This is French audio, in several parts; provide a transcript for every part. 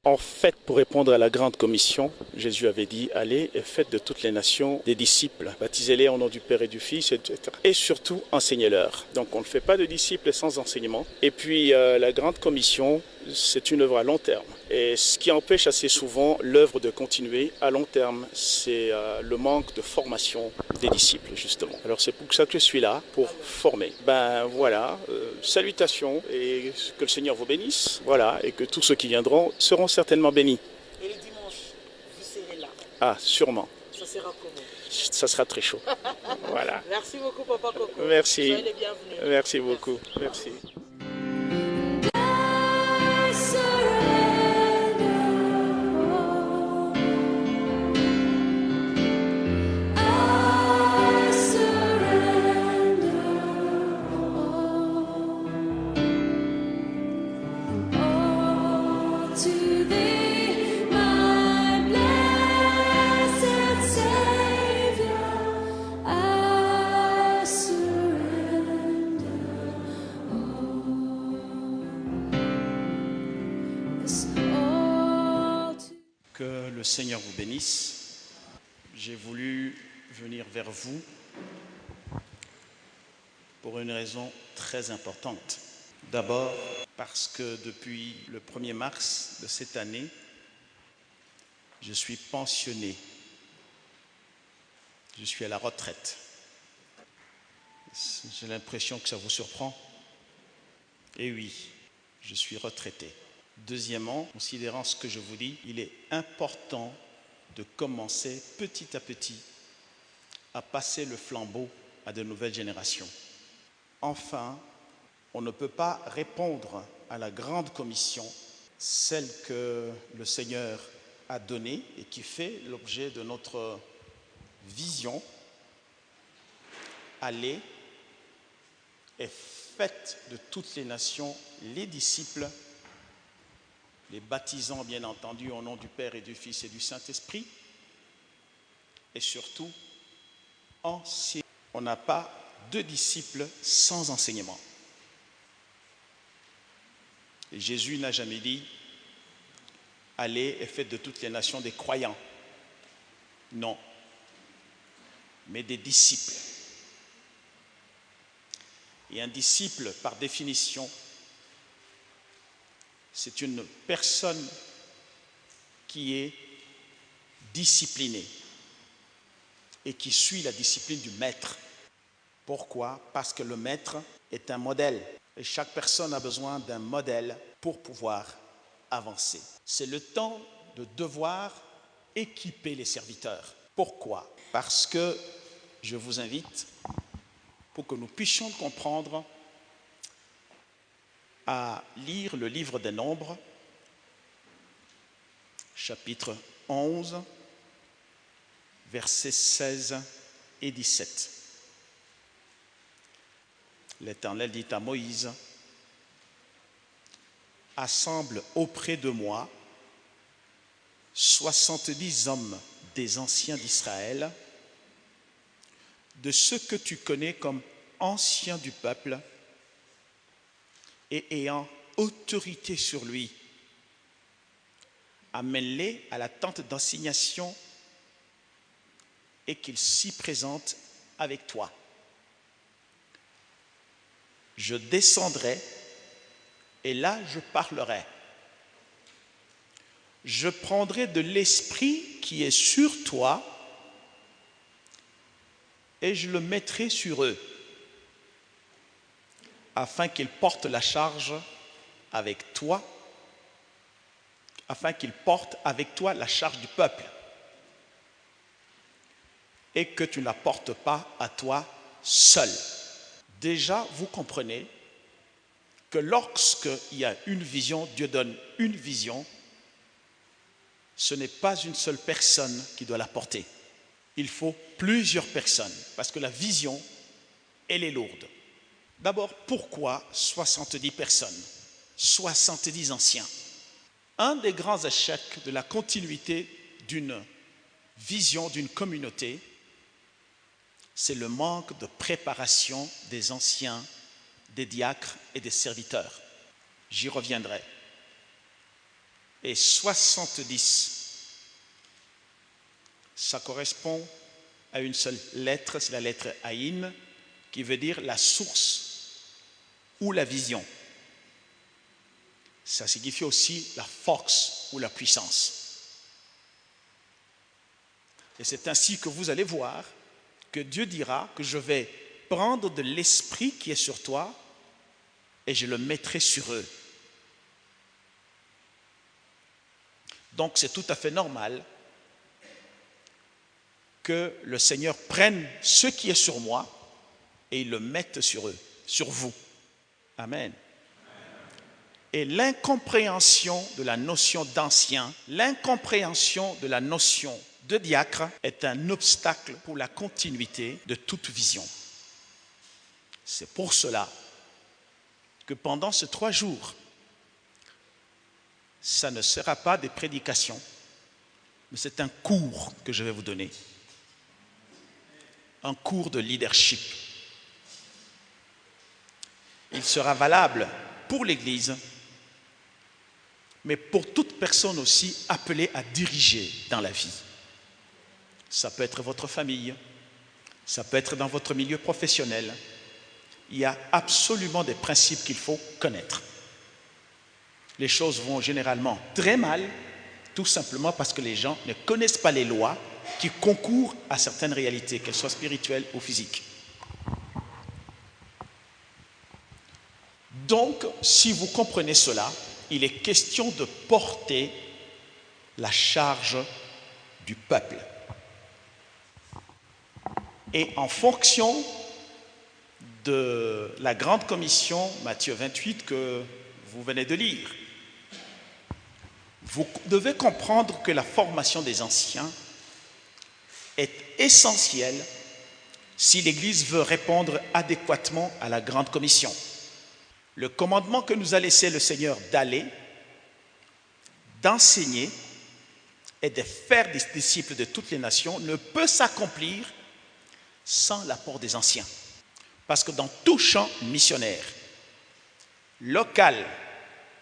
En fait, pour répondre à la grande commission, Jésus avait dit, allez et faites de toutes les nations des disciples, baptisez-les au nom du Père et du Fils, etc. Et surtout, enseignez-leur. Donc on ne fait pas de disciples sans enseignement. Et puis la grande commission, c'est une œuvre à long terme. Et ce qui empêche assez souvent l'œuvre de continuer à long terme, c'est le manque de formation des disciples, justement. Alors c'est pour ça que je suis là, pour former. Ben voilà, salutations et que le Seigneur vous bénisse. Voilà, et que tous ceux qui viendront seront certainement bénis. Et le dimanche, vous serez là. Ah, sûrement. Ça sera comment? Ça sera très chaud. Voilà. Merci beaucoup, Papa Coco. Merci. Soyez les bienvenus. Merci beaucoup. Merci. Que le Seigneur vous bénisse. J'ai voulu venir vers vous pour une raison très importante. D'abord, parce que depuis le 1er mars de cette année, je suis pensionné. Je suis à la retraite. J'ai l'impression que ça vous surprend. Et oui, je suis retraité. Deuxièmement, considérant ce que je vous dis, il est important de commencer petit à petit à passer le flambeau à de nouvelles générations. Enfin, on ne peut pas répondre à la grande commission, celle que le Seigneur a donnée et qui fait l'objet de notre vision. Allez et faites de toutes les nations les disciples, les baptisant bien entendu au nom du Père et du Fils et du Saint-Esprit, et surtout, enseignez. On n'a pas de disciples sans enseignement. Et Jésus n'a jamais dit « Allez et faites de toutes les nations des croyants ». Non, mais des disciples. Et un disciple, par définition, c'est une personne qui est disciplinée et qui suit la discipline du maître. Pourquoi? Parce que le maître est un modèle et chaque personne a besoin d'un modèle pour pouvoir avancer. C'est le temps de devoir équiper les serviteurs. Pourquoi? Parce que je vous invite, pour que nous puissions comprendre, à lire le livre des Nombres, chapitre 11, versets 16 et 17. L'Éternel dit à Moïse, « Assemble auprès de moi 70 hommes des anciens d'Israël, de ceux que tu connais comme anciens du peuple, et ayant autorité sur lui, amène-les à la tente d'assignation et qu'ils s'y présentent avec toi. Je descendrai et là je parlerai. Je prendrai de l'esprit qui est sur toi et je le mettrai sur eux, afin qu'ils portent la charge avec toi, afin qu'ils portent avec toi la charge du peuple, et que tu ne la portes pas à toi seul. » Déjà, vous comprenez que lorsqu'il y a une vision, Dieu donne une vision, ce n'est pas une seule personne qui doit la porter. Il faut plusieurs personnes, parce que la vision, elle est lourde. D'abord, pourquoi 70 personnes, 70 anciens? Un des grands échecs de la continuité d'une vision, d'une communauté, c'est le manque de préparation des anciens, des diacres et des serviteurs. J'y reviendrai. et 70. Ça correspond à une seule lettre, c'est la lettre Aïn, qui veut dire la source ou la vision. Ça signifie aussi la force ou la puissance. Et c'est ainsi que vous allez voir que Dieu dira que je vais prendre de l'esprit qui est sur toi et je le mettrai sur eux. Donc c'est tout à fait normal que le Seigneur prenne ce qui est sur moi et il le mette sur eux, sur vous. Amen. Et l'incompréhension de la notion d'ancien, l'incompréhension de la notion de diacre est un obstacle pour la continuité de toute vision. C'est pour cela que pendant ces 3 jours, ça ne sera pas des prédications, mais c'est un cours que je vais vous donner. Un cours de leadership. Il sera valable pour l'Église, mais pour toute personne aussi appelée à diriger dans la vie. Ça peut être votre famille, ça peut être dans votre milieu professionnel. Il y a absolument des principes qu'il faut connaître. Les choses vont généralement très mal, tout simplement parce que les gens ne connaissent pas les lois qui concourent à certaines réalités, qu'elles soient spirituelles ou physiques. Donc, si vous comprenez cela, il est question de porter la charge du peuple. Et en fonction de la grande commission, Matthieu 28, que vous venez de lire, vous devez comprendre que la formation des anciens est essentielle si l'Église veut répondre adéquatement à la grande commission. Le commandement que nous a laissé le Seigneur d'aller, d'enseigner et de faire des disciples de toutes les nations ne peut s'accomplir sans l'apport des anciens. Parce que dans tout champ missionnaire, local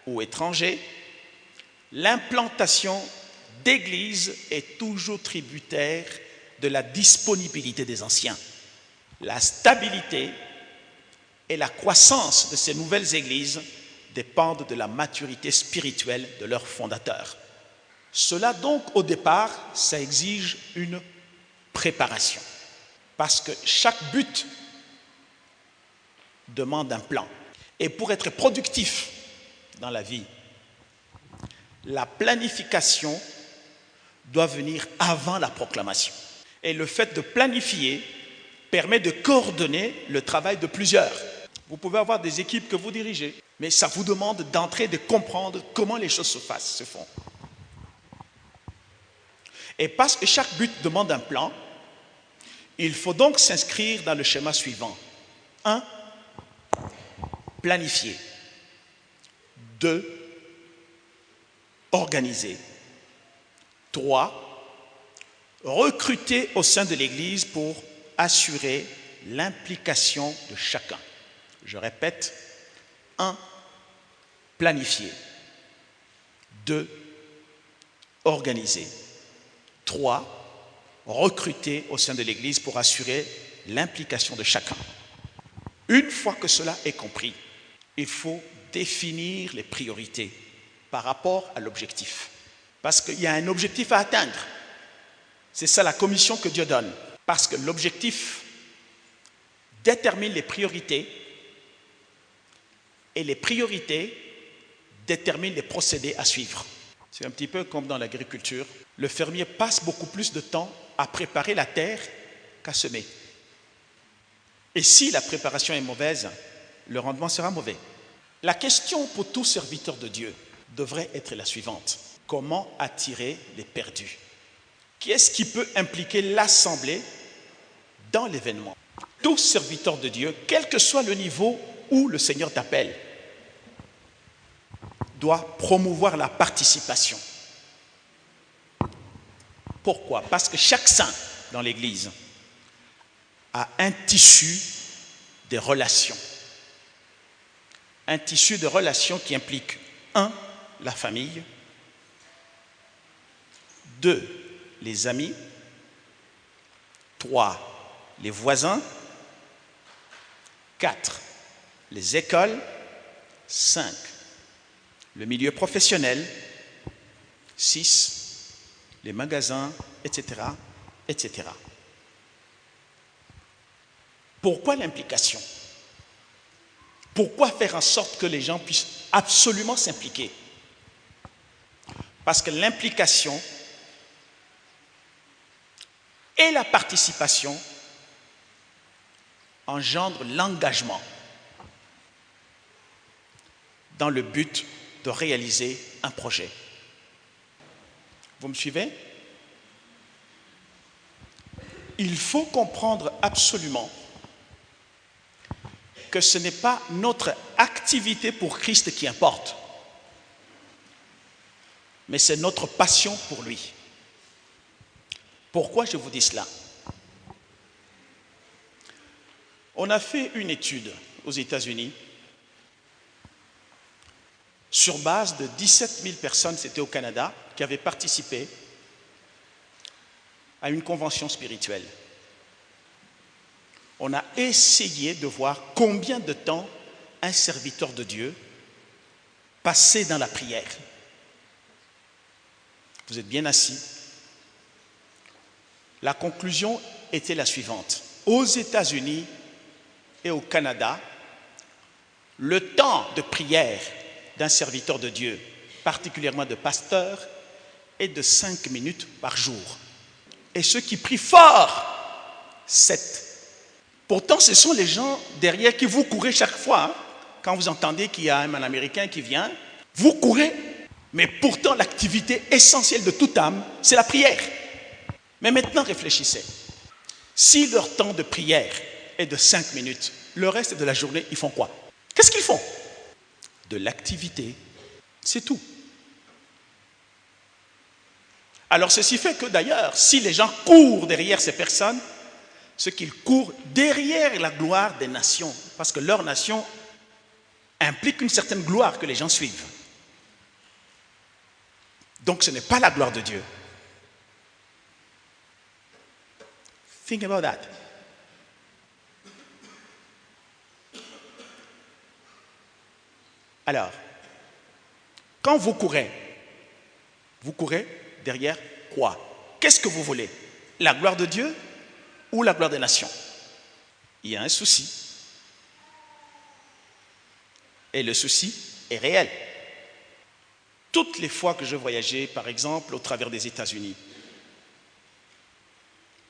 ou étranger, l'implantation d'églises est toujours tributaire de la disponibilité des anciens. La stabilité et la croissance de ces nouvelles églises dépendent de la maturité spirituelle de leurs fondateurs. Cela donc, au départ, ça exige une préparation. Parce que chaque but demande un plan. Et pour être productif dans la vie, la planification doit venir avant la proclamation. Et le fait de planifier permet de coordonner le travail de plusieurs. Vous pouvez avoir des équipes que vous dirigez, mais ça vous demande d'entrer, de comprendre comment les choses se font. Et parce que chaque but demande un plan, il faut donc s'inscrire dans le schéma suivant. 1. Planifier. 2. Organiser. 3. Recruter au sein de l'Église pour assurer l'implication de chacun. Je répète. 1. Planifier. 2. Organiser. 3. Recruter au sein de l'Église pour assurer l'implication de chacun. Une fois que cela est compris, il faut définir les priorités par rapport à l'objectif. Parce qu'il y a un objectif à atteindre. C'est ça la commission que Dieu donne. Parce que l'objectif détermine les priorités et les priorités déterminent les procédés à suivre. C'est un petit peu comme dans l'agriculture. Le fermier passe beaucoup plus de temps à préparer la terre qu'à semer. Et si la préparation est mauvaise, le rendement sera mauvais. La question pour tout serviteur de Dieu devrait être la suivante. Comment attirer les perdus? Qui est-ce qui peut impliquer l'Assemblée dans l'événement? Tout serviteur de Dieu, quel que soit le niveau où le Seigneur t'appelle, doit promouvoir la participation. Pourquoi? Parce que chaque saint dans l'Église a un tissu de relations. Un tissu de relations qui implique 1. La famille, 2, les amis. 3, les voisins. 4, les écoles. 5, le milieu professionnel. 6, les magasins, etc., etc. Pourquoi l'implication? Pourquoi faire en sorte que les gens puissent absolument s'impliquer? Parce que l'implication et la participation engendrent l'engagement dans le but de réaliser un projet. Vous me suivez? Il faut comprendre absolument que ce n'est pas notre activité pour Christ qui importe, mais c'est notre passion pour lui. Pourquoi je vous dis cela? On a fait une étude aux États-Unis sur base de 17 000 personnes, c'était au Canada, qui avaient participé à une convention spirituelle. On a essayé de voir combien de temps un serviteur de Dieu passait dans la prière. Vous êtes bien assis. La conclusion était la suivante. Aux États-Unis et au Canada, le temps de prière d'un serviteur de Dieu, particulièrement de pasteur, est de 5 minutes par jour. Et ceux qui prient fort, 7. Pourtant, ce sont les gens derrière qui vous courez chaque fois. Hein, quand vous entendez qu'il y a un Américain qui vient, vous courez. Mais pourtant, l'activité essentielle de toute âme, c'est la prière. Mais maintenant, réfléchissez. Si leur temps de prière est de 5 minutes, le reste de la journée, ils font quoi? Qu'est-ce qu'ils font? De l'activité. C'est tout. Alors, ceci fait que d'ailleurs, si les gens courent derrière ces personnes, ce qu'ils courent derrière la gloire des nations, parce que leur nation implique une certaine gloire que les gens suivent. Donc ce n'est pas la gloire de Dieu. Think about that. Alors, quand vous courez derrière quoi? Qu'est-ce que vous voulez? La gloire de Dieu ou la gloire des nations? Il y a un souci. Et le souci est réel. Toutes les fois que je voyageais, par exemple, au travers des États-Unis,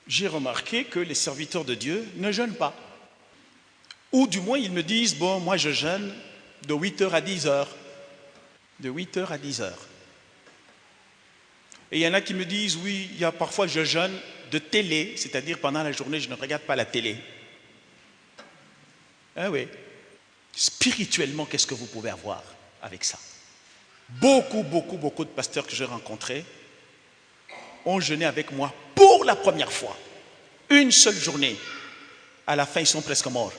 j'ai remarqué que les serviteurs de Dieu ne jeûnent pas. Ou du moins, ils me disent, bon, moi je jeûne de 8h à 10h. De 8h à 10h. Et il y en a qui me disent, oui, il y a parfois je jeûne de télé, c'est-à-dire pendant la journée, je ne regarde pas la télé. Ah oui. Spirituellement, qu'est-ce que vous pouvez avoir avec ça? Beaucoup de pasteurs que j'ai rencontrés ont jeûné avec moi pour la première fois. Une seule journée. À la fin, ils sont presque morts.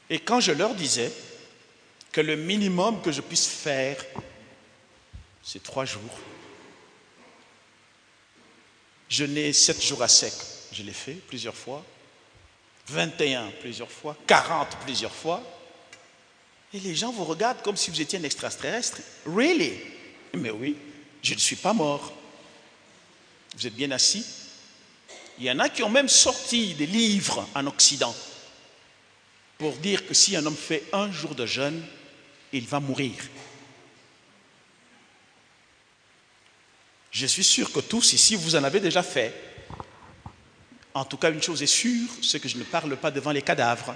Et quand je leur disais que le minimum que je puisse faire, c'est 3 jours. Jeûner 7 jours à sec, je l'ai fait plusieurs fois. 21 plusieurs fois. 40 plusieurs fois. Et les gens vous regardent comme si vous étiez un extraterrestre. Really? Mais oui, je ne suis pas mort. Vous êtes bien assis? Il y en a qui ont même sorti des livres en Occident pour dire que si un homme fait 1 jour de jeûne, il va mourir. Je suis sûr que tous ici, vous en avez déjà fait. En tout cas, une chose est sûre, c'est que je ne parle pas devant les cadavres.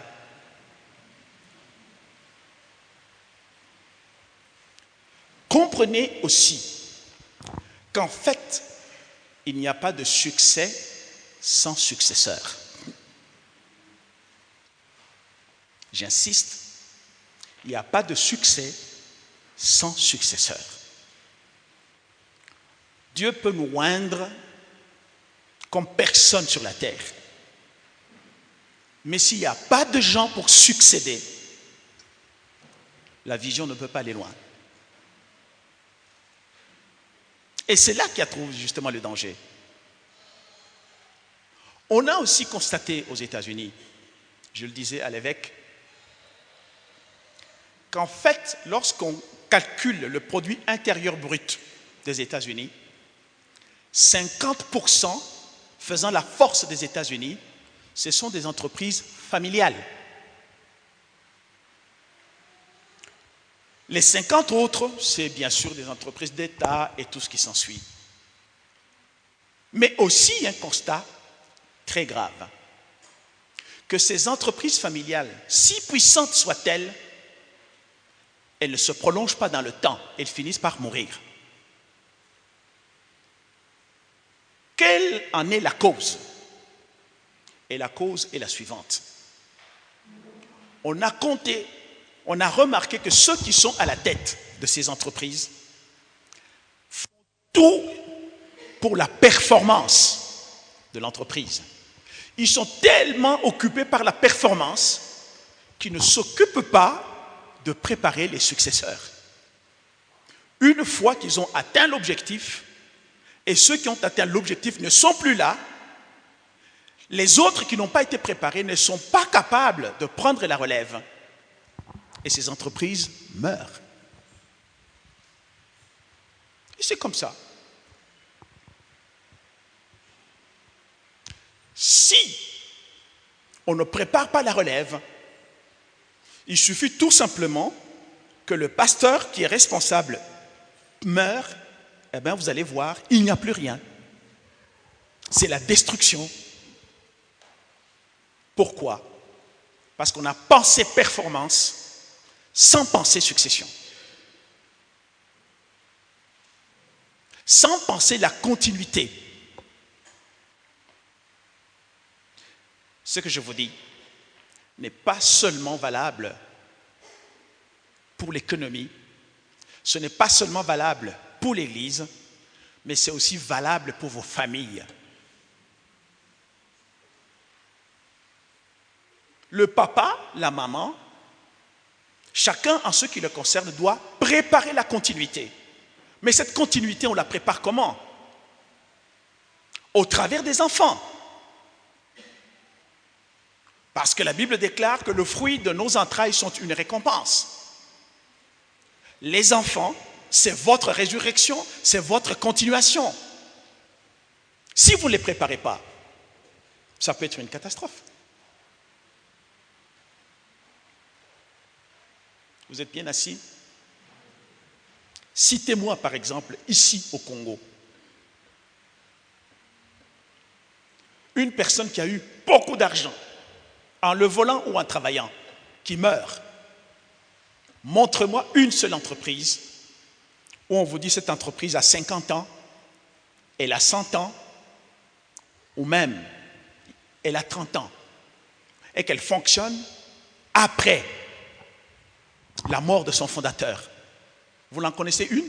Comprenez aussi qu'en fait, il n'y a pas de succès sans successeur. J'insiste, il n'y a pas de succès sans successeur. Dieu peut nous oindre comme personne sur la terre. Mais s'il n'y a pas de gens pour succéder, la vision ne peut pas aller loin. Et c'est là qu'il y a trouvé justement le danger. On a aussi constaté aux États-Unis, je le disais à l'évêque, qu'en fait, lorsqu'on calcule le produit intérieur brut des États-Unis, 50% faisant la force des États-Unis, ce sont des entreprises familiales. Les 50 autres, c'est bien sûr des entreprises d'État et tout ce qui s'ensuit. Mais aussi un constat très grave, que ces entreprises familiales, si puissantes soient-elles, elles ne se prolongent pas dans le temps, elles finissent par mourir. Quelle en est la cause? Et la cause est la suivante. On a compté, on a remarqué que ceux qui sont à la tête de ces entreprises font tout pour la performance de l'entreprise. Ils sont tellement occupés par la performance qu'ils ne s'occupent pas de préparer les successeurs. Une fois qu'ils ont atteint l'objectif, et ceux qui ont atteint l'objectif ne sont plus là, les autres qui n'ont pas été préparés ne sont pas capables de prendre la relève. Et ces entreprises meurent. Et c'est comme ça. Si on ne prépare pas la relève, il suffit tout simplement que le pasteur qui est responsable meure, eh bien vous allez voir, il n'y a plus rien. C'est la destruction. Pourquoi? Parce qu'on a pensé performance sans penser succession. Sans penser la continuité. Ce que je vous dis n'est pas seulement valable pour l'économie, ce n'est pas seulement valable pour l'Église, mais c'est aussi valable pour vos familles. Le papa, la maman, chacun en ce qui le concerne doit préparer la continuité. Mais cette continuité, on la prépare comment? Au travers des enfants. Parce que la Bible déclare que le fruit de nos entrailles sont une récompense. Les enfants, c'est votre résurrection, c'est votre continuation. Si vous ne les préparez pas, ça peut être une catastrophe. Vous êtes bien assis? Citez-moi par exemple, ici au Congo, une personne qui a eu beaucoup d'argent, en le volant ou en travaillant, qui meurt. Montre-moi une seule entreprise où on vous dit cette entreprise a 50 ans, elle a 100 ans, ou même elle a 30 ans, et qu'elle fonctionne après la mort de son fondateur. Vous en connaissez une?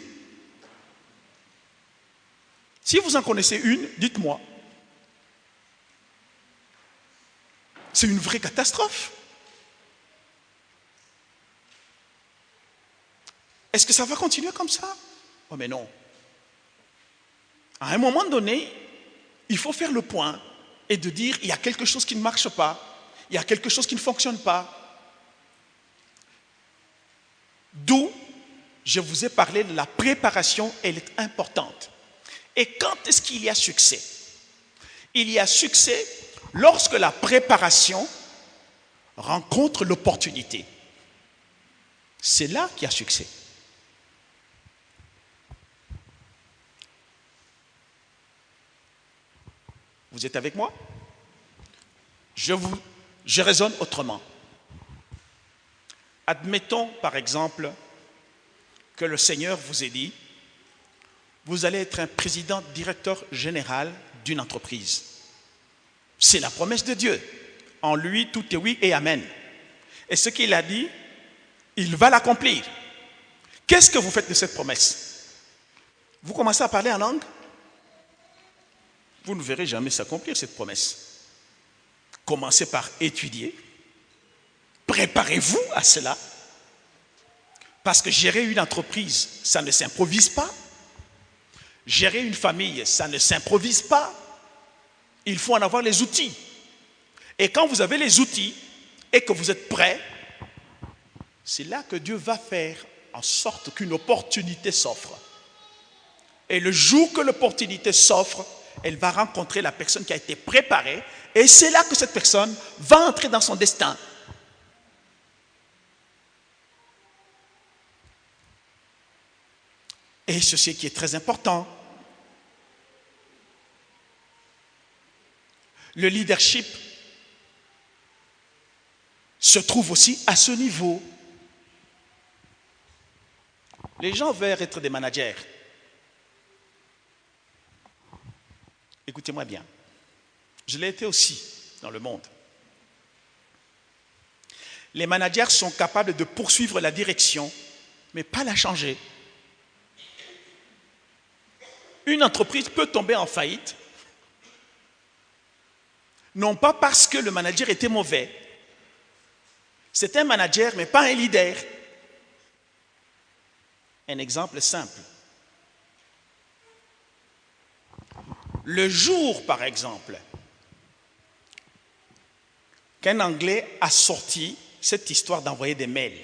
Si vous en connaissez une, dites-moi. C'est une vraie catastrophe. Est-ce que ça va continuer comme ça? Oh mais non. À un moment donné, il faut faire le point et de dire il y a quelque chose qui ne marche pas, il y a quelque chose qui ne fonctionne pas. D'où je vous ai parlé de la préparation, elle est importante. Et quand est-ce qu'il y a succès? Il y a succès lorsque la préparation rencontre l'opportunité. C'est là qu'il y a succès. Vous êtes avec moi? Je raisonne autrement. Admettons par exemple que le Seigneur vous ait dit, vous allez être un président directeur général d'une entreprise. C'est la promesse de Dieu. En lui, tout est oui et amen. Et ce qu'il a dit, il va l'accomplir. Qu'est-ce que vous faites de cette promesse? Vous commencez à parler en langue? Vous ne verrez jamais s'accomplir cette promesse. Commencez par étudier. Préparez-vous à cela. Parce que gérer une entreprise, ça ne s'improvise pas. Gérer une famille, ça ne s'improvise pas. Il faut en avoir les outils. Et quand vous avez les outils et que vous êtes prêts, c'est là que Dieu va faire en sorte qu'une opportunité s'offre. Et le jour que l'opportunité s'offre, elle va rencontrer la personne qui a été préparée. Et c'est là que cette personne va entrer dans son destin. Et ceci qui est très important. Le leadership se trouve aussi à ce niveau. Les gens veulent être des managers. Écoutez-moi bien. Je l'ai été aussi dans le monde. Les managers sont capables de poursuivre la direction, mais pas la changer. Une entreprise peut tomber en faillite, non pas parce que le manager était mauvais. C'est un manager, mais pas un leader. Un exemple simple. Le jour, par exemple, qu'un Anglais a sorti cette histoire d'envoyer des mails.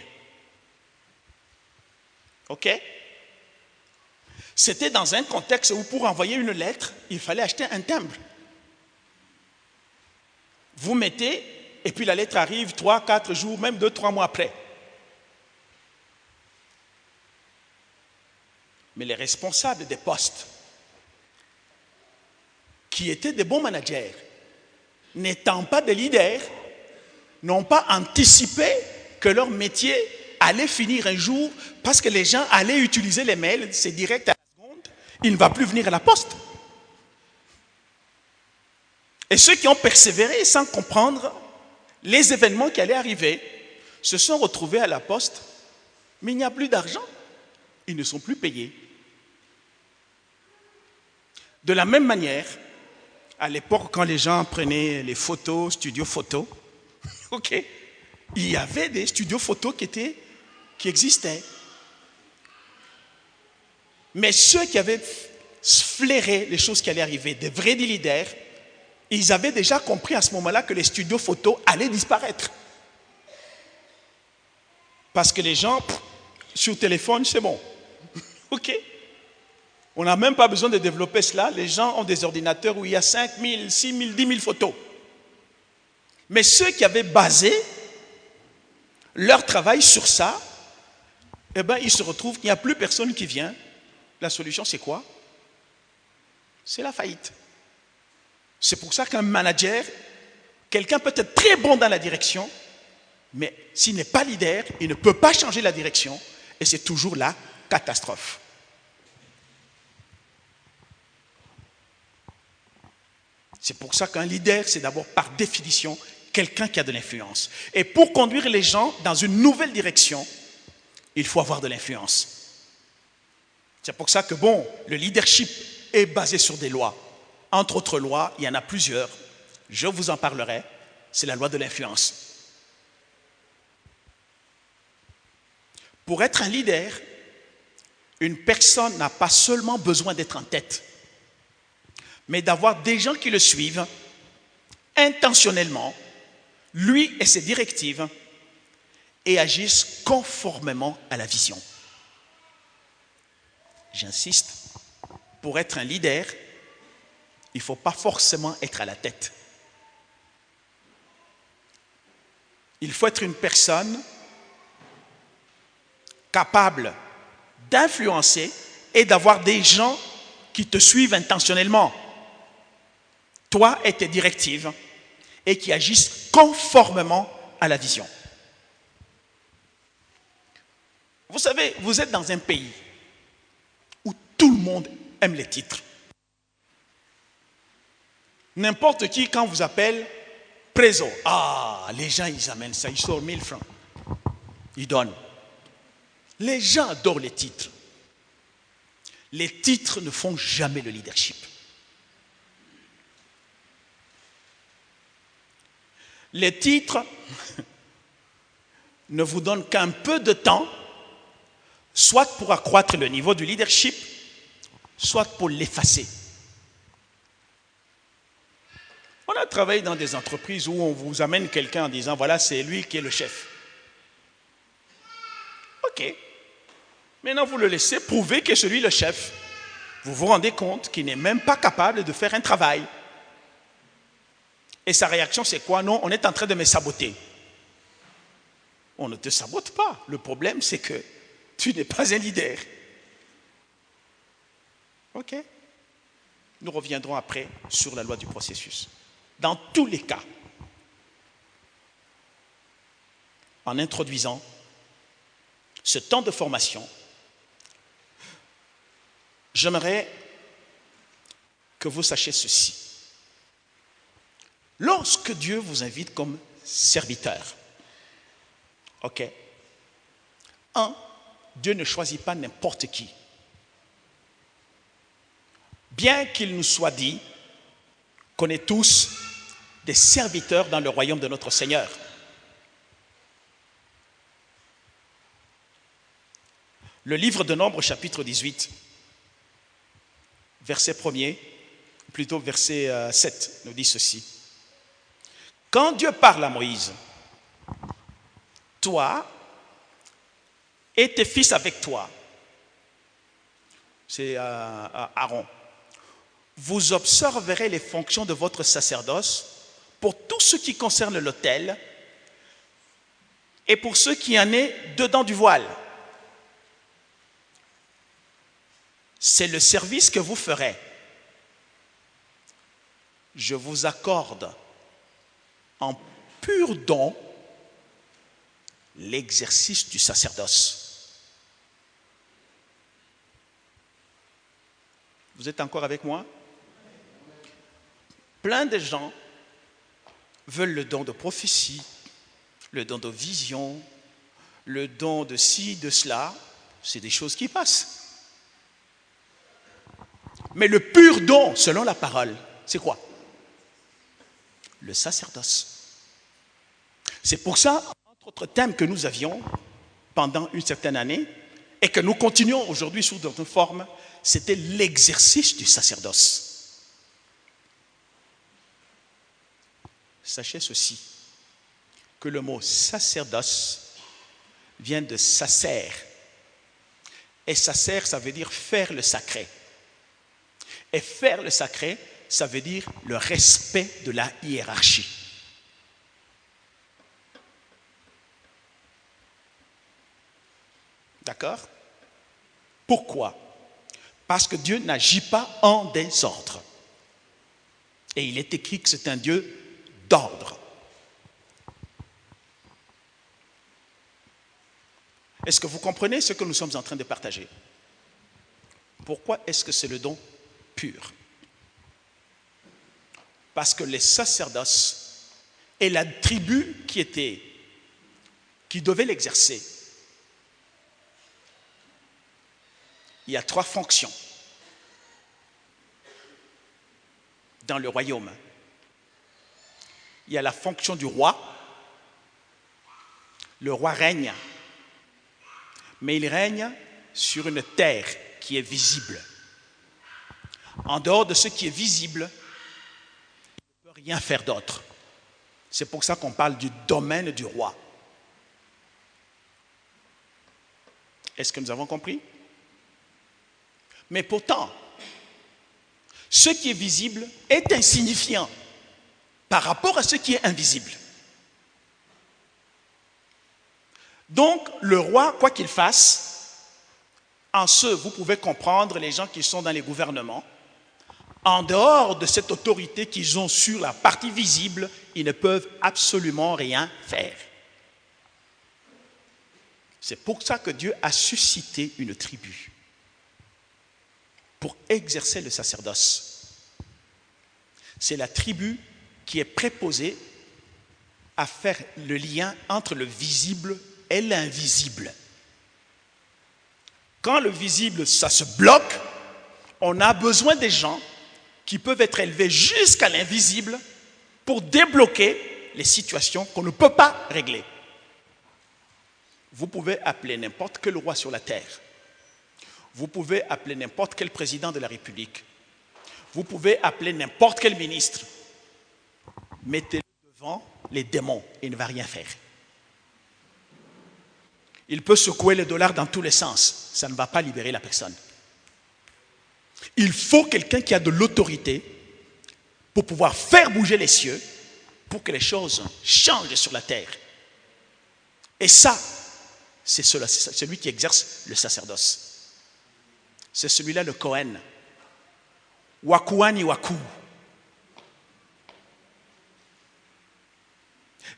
OK? C'était dans un contexte où pour envoyer une lettre, il fallait acheter un timbre. Vous mettez, et puis la lettre arrive 3, 4 jours, même 2, 3 mois après. Mais les responsables des postes, qui étaient des bons managers, n'étant pas des leaders, n'ont pas anticipé que leur métier allait finir un jour parce que les gens allaient utiliser les mails, c'est direct à la seconde, il ne va plus venir à la poste. Et ceux qui ont persévéré sans comprendre les événements qui allaient arriver se sont retrouvés à la poste, mais il n'y a plus d'argent, ils ne sont plus payés. De la même manière, à l'époque, quand les gens prenaient les photos, studios photos, ok, il y avait des studios photos qui existaient. Mais ceux qui avaient flairé les choses qui allaient arriver, des vrais leaders, ils avaient déjà compris à ce moment-là que les studios photos allaient disparaître. Parce que les gens, sur téléphone, c'est bon. Ok. On n'a même pas besoin de développer cela. Les gens ont des ordinateurs où il y a 5 000, 6 000, 10 000 photos. Mais ceux qui avaient basé leur travail sur ça, eh bien, ils se retrouvent qu'il n'y a plus personne qui vient. La solution, c'est quoi? C'est la faillite. C'est pour ça qu'un manager, quelqu'un peut être très bon dans la direction, mais s'il n'est pas leader, il ne peut pas changer la direction, et c'est toujours la catastrophe. C'est pour ça qu'un leader, c'est d'abord par définition quelqu'un qui a de l'influence. Et pour conduire les gens dans une nouvelle direction, il faut avoir de l'influence. C'est pour ça que, bon, le leadership est basé sur des lois. Entre autres lois, il y en a plusieurs. Je vous en parlerai. C'est la loi de l'influence. Pour être un leader, une personne n'a pas seulement besoin d'être en tête, mais d'avoir des gens qui le suivent intentionnellement, lui et ses directives, et agissent conformément à la vision. J'insiste, pour être un leader, il ne faut pas forcément être à la tête. Il faut être une personne capable d'influencer et d'avoir des gens qui te suivent intentionnellement, toi et tes directives, et qui agissent conformément à la vision. Vous savez, vous êtes dans un pays où tout le monde aime les titres. N'importe qui, quand vous appelle Préso, les gens, ils amènent ça, ils sortent 1000 francs. Ils donnent. Les gens adorent les titres. Les titres ne font jamais le leadership. Les titres ne vous donnent qu'un peu de temps, soit pour accroître le niveau du leadership, soit pour l'effacer. On a travaillé dans des entreprises où on vous amène quelqu'un en disant, voilà, c'est lui qui est le chef. Ok. Maintenant, vous le laissez prouver que c'est lui le chef. Vous vous rendez compte qu'il n'est même pas capable de faire un travail. Et sa réaction, c'est quoi? Non, on est en train de me saboter. On ne te sabote pas. Le problème, c'est que tu n'es pas un leader. Ok? Nous reviendrons après sur la loi du processus. Dans tous les cas, en introduisant ce temps de formation, j'aimerais que vous sachiez ceci. Lorsque Dieu vous invite comme serviteur, ok, Dieu ne choisit pas n'importe qui. Bien qu'il nous soit dit qu'on est tous des serviteurs dans le royaume de notre Seigneur. Le livre de Nombres, chapitre 18, verset 1er, plutôt verset 7, nous dit ceci. Quand Dieu parle à Moïse, toi et tes fils avec toi, c'est Aaron, vous observerez les fonctions de votre sacerdoce pour tout ce qui concerne l'autel et pour ce qui en est dedans du voile. C'est le service que vous ferez. Je vous accorde en pur don l'exercice du sacerdoce. Vous êtes encore avec moi? Plein de gens veulent le don de prophétie, le don de vision, le don de ci, de cela. C'est des choses qui passent. Mais le pur don, selon la parole, c'est quoi? Le sacerdoce. C'est pour ça, entre autres thèmes que nous avions pendant une certaine année et que nous continuons aujourd'hui sous d'autres formes, c'était l'exercice du sacerdoce. Sachez ceci, que le mot sacerdoce vient de sacer. Et sacer, ça veut dire faire le sacré. Et faire le sacré, ça veut dire le respect de la hiérarchie. D'accord? Pourquoi? Parce que Dieu n'agit pas en désordre. Et il est écrit que c'est un Dieu d'ordre. Est-ce que vous comprenez ce que nous sommes en train de partager? Pourquoi est-ce que c'est le don pur? Parce que les sacerdoces et la tribu qui devait l'exercer, il y a 3 fonctions dans le royaume. Il y a la fonction du roi. Le roi règne, mais il règne sur une terre qui est visible. En dehors de ce qui est visible, il ne peut rien faire d'autre. C'est pour ça qu'on parle du domaine du roi. Est-ce que nous avons compris? Mais pourtant, ce qui est visible est insignifiant par rapport à ce qui est invisible. Donc, le roi, quoi qu'il fasse, en ce, vous pouvez comprendre les gens qui sont dans les gouvernements, en dehors de cette autorité qu'ils ont sur la partie visible, ils ne peuvent absolument rien faire. C'est pour ça que Dieu a suscité une tribu pour exercer le sacerdoce. C'est la tribu qui est préposée à faire le lien entre le visible et l'invisible. Quand le visible, ça se bloque, on a besoin des gens qui peuvent être élevés jusqu'à l'invisible pour débloquer les situations qu'on ne peut pas régler. Vous pouvez appeler n'importe quel roi sur la terre. Vous pouvez appeler n'importe quel président de la République. Vous pouvez appeler n'importe quel ministre. Mettez-le devant les démons et il ne va rien faire. Il peut secouer le dollar dans tous les sens. Ça ne va pas libérer la personne. Il faut quelqu'un qui a de l'autorité pour pouvoir faire bouger les cieux pour que les choses changent sur la terre. Et ça, c'est celui qui exerce le sacerdoce. C'est celui-là, le Kohen. Wakuani Waku.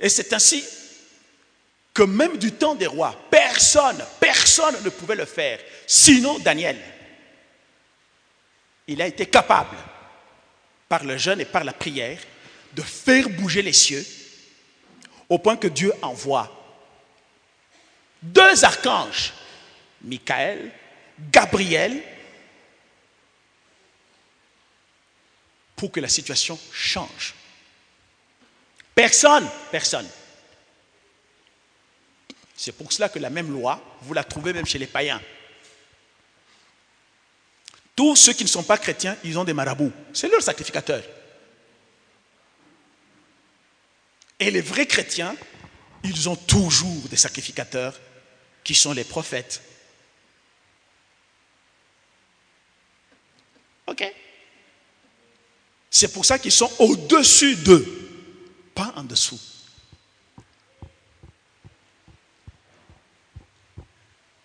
Et c'est ainsi que même du temps des rois, personne ne pouvait le faire, sinon Daniel. Il a été capable, par le jeûne et par la prière, de faire bouger les cieux, au point que Dieu envoie 2 archanges, Michael, Gabriel, pour que la situation change. Personne. C'est pour cela que la même loi, vous la trouvez même chez les païens. Tous ceux qui ne sont pas chrétiens, ils ont des marabouts. C'est leur sacrificateur. Et les vrais chrétiens, ils ont toujours des sacrificateurs qui sont les prophètes. Ok? C'est pour ça qu'ils sont au-dessus d'eux, pas en dessous.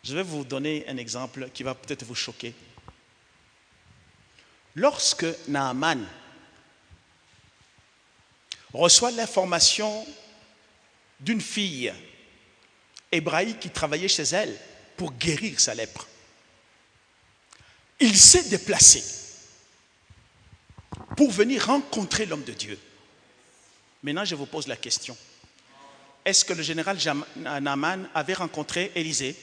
Je vais vous donner un exemple qui va peut-être vous choquer. Lorsque Naaman reçoit l'information d'une fille hébraïque qui travaillait chez elle pour guérir sa lèpre, il s'est déplacé pour venir rencontrer l'homme de Dieu. Maintenant, je vous pose la question. Est-ce que le général Naaman avait rencontré Élisée?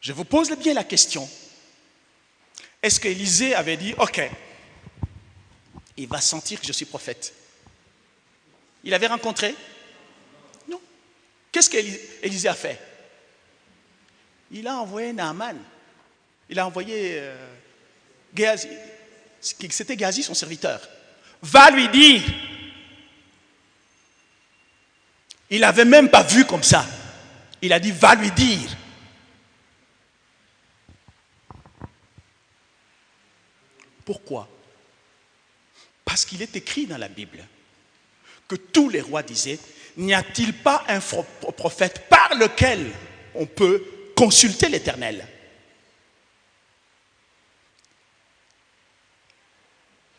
Je vous pose bien la question. Est-ce qu'Élisée avait dit, ok, il va sentir que je suis prophète? Il avait rencontré? Non. Qu'est-ce qu'Élisée a fait? Il a envoyé Naaman. Il a envoyé Géhazi. C'était Géhazi, son serviteur. Va lui dire. Il n'avait même pas vu comme ça. Il a dit, va lui dire. Pourquoi? Parce qu'il est écrit dans la Bible que tous les rois disaient, n'y a-t-il pas un prophète par lequel on peut consulter l'Éternel?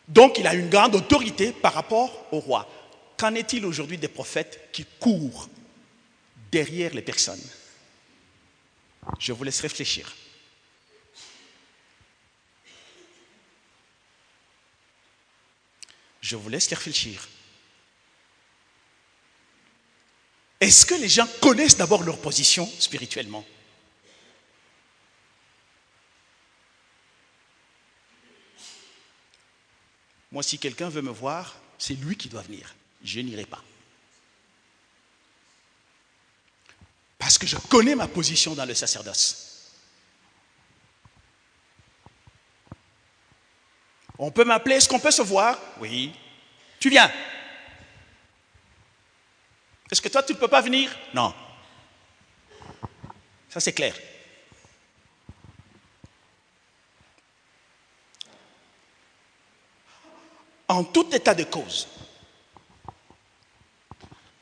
Donc il a une grande autorité par rapport au roi. Qu'en est-il aujourd'hui des prophètes qui courent derrière les personnes? Je vous laisse réfléchir. Je vous laisse réfléchir. Est-ce que les gens connaissent d'abord leur position spirituellement? Moi, si quelqu'un veut me voir, c'est lui qui doit venir. Je n'irai pas. Parce que je connais ma position dans le sacerdoce. On peut m'appeler, est-ce qu'on peut se voir? Oui. Tu viens. Est-ce que toi, tu ne peux pas venir? Non. Ça, c'est clair. En tout état de cause,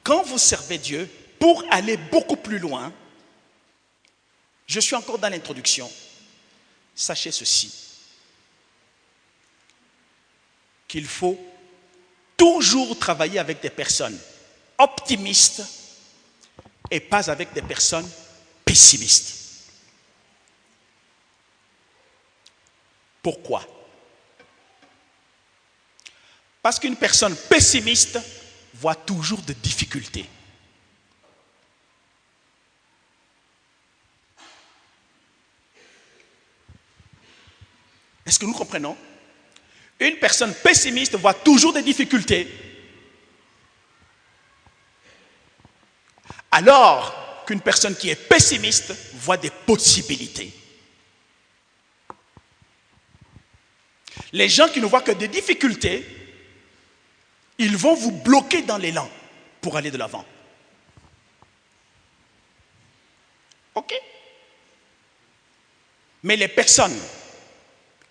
quand vous servez Dieu, pour aller beaucoup plus loin, je suis encore dans l'introduction, sachez ceci, qu'il faut toujours travailler avec des personnes optimistes et pas avec des personnes pessimistes. Pourquoi? Parce qu'une personne pessimiste voit toujours des difficultés. Est-ce que nous comprenons? Une personne pessimiste voit toujours des difficultés. Alors qu'une personne qui est pessimiste voit des possibilités. Les gens qui ne voient que des difficultés, ils vont vous bloquer dans l'élan pour aller de l'avant. OK? Mais les personnes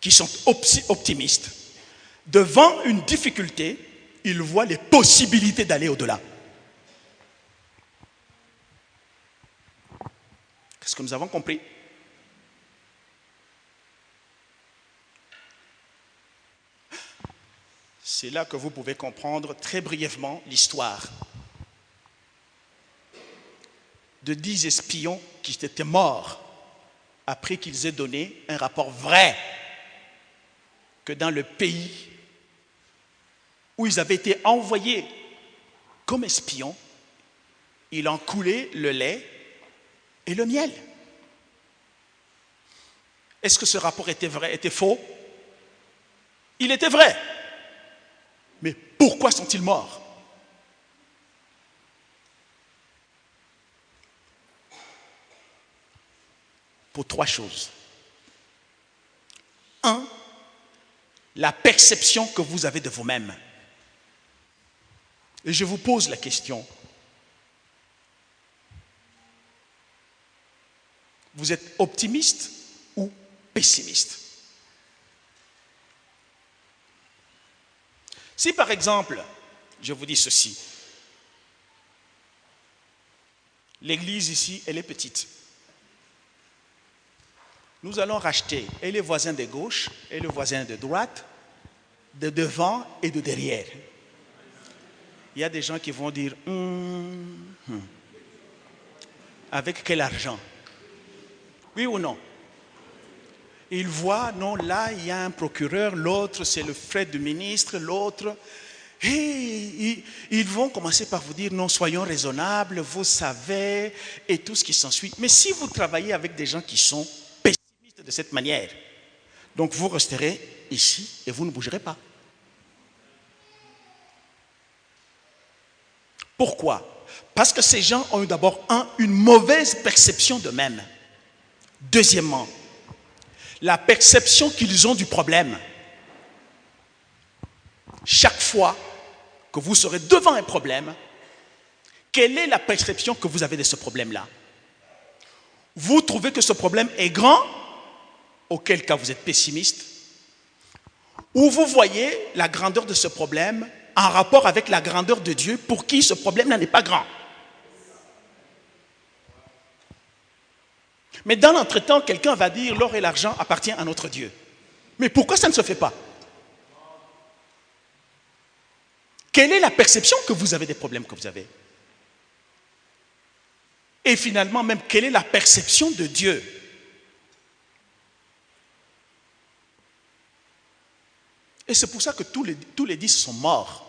qui sont optimistes, devant une difficulté, ils voient les possibilités d'aller au-delà. Qu'est-ce que nous avons compris? C'est là que vous pouvez comprendre très brièvement l'histoire de 10 espions qui étaient morts après qu'ils aient donné un rapport vrai que dans le pays où ils avaient été envoyés comme espions, il en coulait le lait et le miel. Est-ce que ce rapport était vrai, était faux? Il était vrai. Mais pourquoi sont-ils morts? Pour 3 choses. 1, la perception que vous avez de vous-même. Et je vous pose la question. Vous êtes optimiste ou pessimiste? Si par exemple, je vous dis ceci, l'église ici, elle est petite. Nous allons racheter et les voisins de gauche et les voisins de droite, de devant et de derrière. Il y a des gens qui vont dire, avec quel argent? Oui ou non? Ils voient, non, là, il y a un procureur, l'autre, c'est le frère du ministre, l'autre. Et ils vont commencer par vous dire, non, soyons raisonnables, vous savez, et tout ce qui s'ensuit. Mais si vous travaillez avec des gens qui sont pessimistes de cette manière, donc vous resterez ici et vous ne bougerez pas. Pourquoi? Parce que ces gens ont eu d'abord, une mauvaise perception d'eux-mêmes. Deuxièmement, la perception qu'ils ont du problème. Chaque fois que vous serez devant un problème, quelle est la perception que vous avez de ce problème-là? Vous trouvez que ce problème est grand, auquel cas vous êtes pessimiste, ou vous voyez la grandeur de ce problème en rapport avec la grandeur de Dieu pour qui ce problème-là n'est pas grand. Mais dans l'entretemps, quelqu'un va dire l'or et l'argent appartiennent à notre Dieu. Mais pourquoi ça ne se fait pas? Quelle est la perception que vous avez des problèmes que vous avez? Et finalement, même, quelle est la perception de Dieu? Et c'est pour ça que tous les 10 sont morts.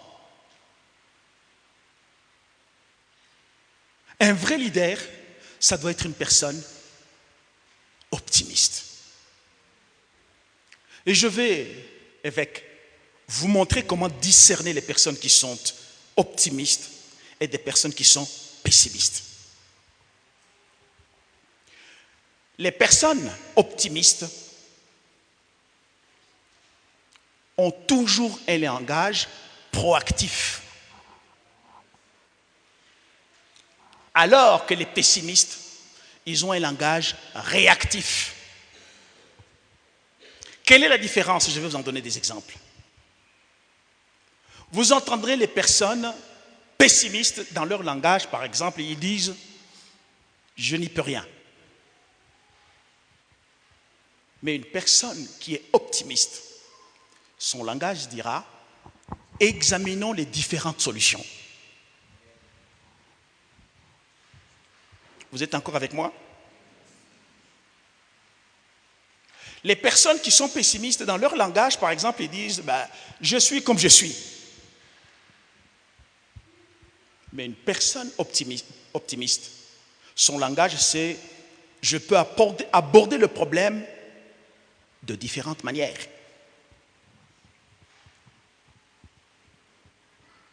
Un vrai leader, ça doit être une personne optimiste. Et je vais, évêque, vous montrer comment discerner les personnes qui sont optimistes et des personnes qui sont pessimistes. Les personnes optimistes ont toujours un langage proactif. Alors que les pessimistes, ils ont un langage réactif. Quelle est la différence? Je vais vous en donner des exemples. Vous entendrez les personnes pessimistes dans leur langage, par exemple, ils disent « je n'y peux rien ». Mais une personne qui est optimiste, son langage dira « examinons les différentes solutions ». Vous êtes encore avec moi? Les personnes qui sont pessimistes dans leur langage, par exemple, ils disent « je suis comme je suis ». Mais une personne optimiste, son langage c'est « je peux aborder le problème de différentes manières ».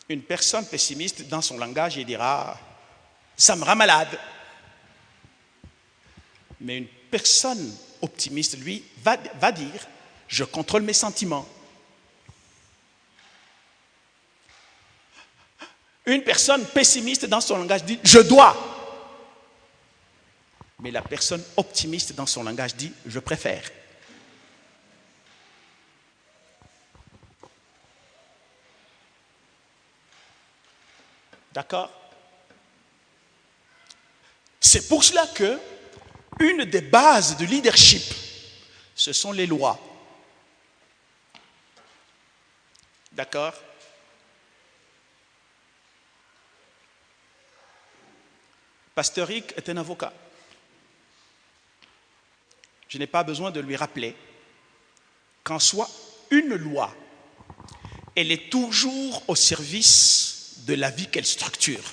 Une personne pessimiste, dans son langage, il dira « ça me rend malade ». Mais une personne optimiste, lui, va dire, je contrôle mes sentiments. Une personne pessimiste dans son langage dit, je dois. Mais la personne optimiste dans son langage dit, je préfère. D'accord? C'est pour cela que une des bases du leadership, ce sont les lois. D'accord? Pasteur Rick est un avocat. Je n'ai pas besoin de lui rappeler qu'en soi, une loi, elle est toujours au service de la vie qu'elle structure.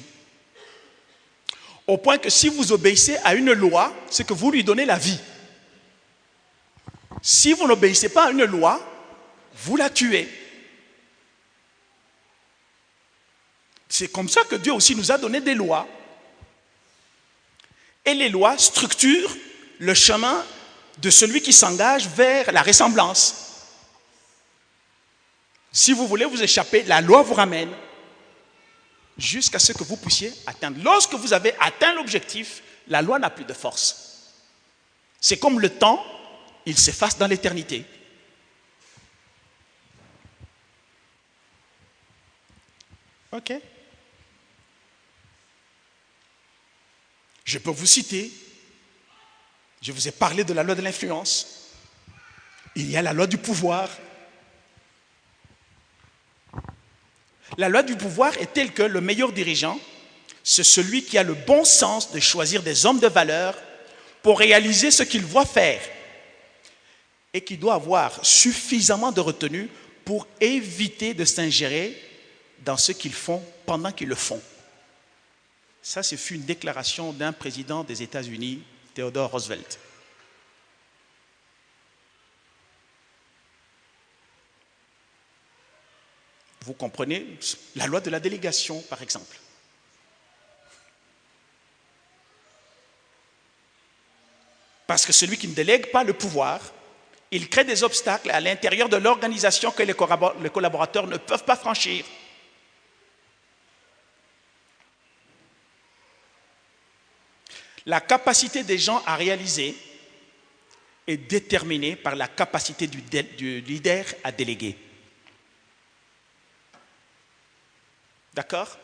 Au point que si vous obéissez à une loi, c'est que vous lui donnez la vie. Si vous n'obéissez pas à une loi, vous la tuez. C'est comme ça que Dieu aussi nous a donné des lois. Et les lois structurent le chemin de celui qui s'engage vers la ressemblance. Si vous voulez vous échapper, la loi vous ramène jusqu'à ce que vous puissiez atteindre. Lorsque vous avez atteint l'objectif, la loi n'a plus de force. C'est comme le temps, il s'efface dans l'éternité. Ok? Je peux vous citer, je vous ai parlé de la loi de l'influence. Il y a la loi du pouvoir. La loi du pouvoir est telle que le meilleur dirigeant, c'est celui qui a le bon sens de choisir des hommes de valeur pour réaliser ce qu'il voit faire et qui doit avoir suffisamment de retenue pour éviter de s'ingérer dans ce qu'ils font pendant qu'ils le font. Ça, ce fut une déclaration d'un président des États-Unis, Theodore Roosevelt. Vous comprenez la loi de la délégation, par exemple. Parce que celui qui ne délègue pas le pouvoir, il crée des obstacles à l'intérieur de l'organisation que les collaborateurs ne peuvent pas franchir. La capacité des gens à réaliser est déterminée par la capacité du leader à déléguer. D'accord?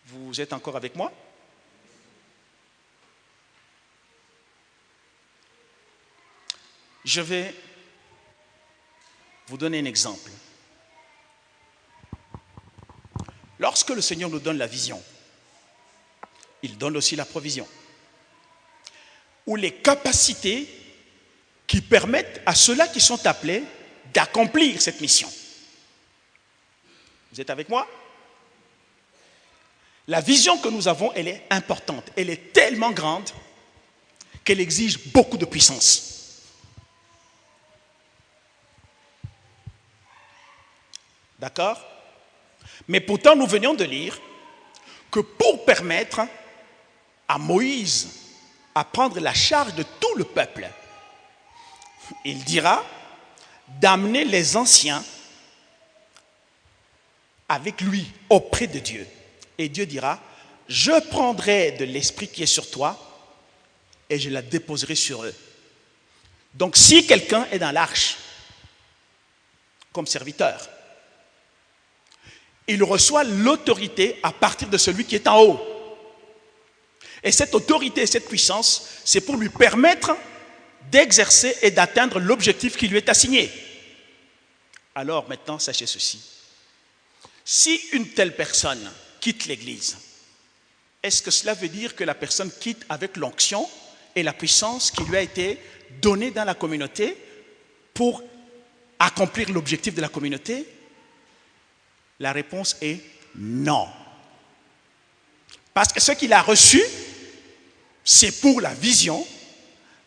Vous êtes encore avec moi? Je vais vous donner un exemple. Lorsque le Seigneur nous donne la vision, il donne aussi la provision, ou les capacités qui permettent à ceux-là qui sont appelés d'accomplir cette mission. Vous êtes avec moi? La vision que nous avons, elle est importante. Elle est tellement grande qu'elle exige beaucoup de puissance. D'accord? Mais pourtant, nous venions de lire que pour permettre à Moïse à prendre la charge de tout le peuple, il dira d'amener les anciens avec lui auprès de Dieu. Et Dieu dira, je prendrai de l'esprit qui est sur toi et je la déposerai sur eux. Donc si quelqu'un est dans l'arche comme serviteur, il reçoit l'autorité à partir de celui qui est en haut. Et cette autorité et cette puissance, c'est pour lui permettre d'exercer et d'atteindre l'objectif qui lui est assigné. Alors maintenant, sachez ceci. Si une telle personne quitte l'Église, est-ce que cela veut dire que la personne quitte avec l'onction et la puissance qui lui a été donnée dans la communauté pour accomplir l'objectif de la communauté? La réponse est non. Parce que ce qu'il a reçu, c'est pour la vision,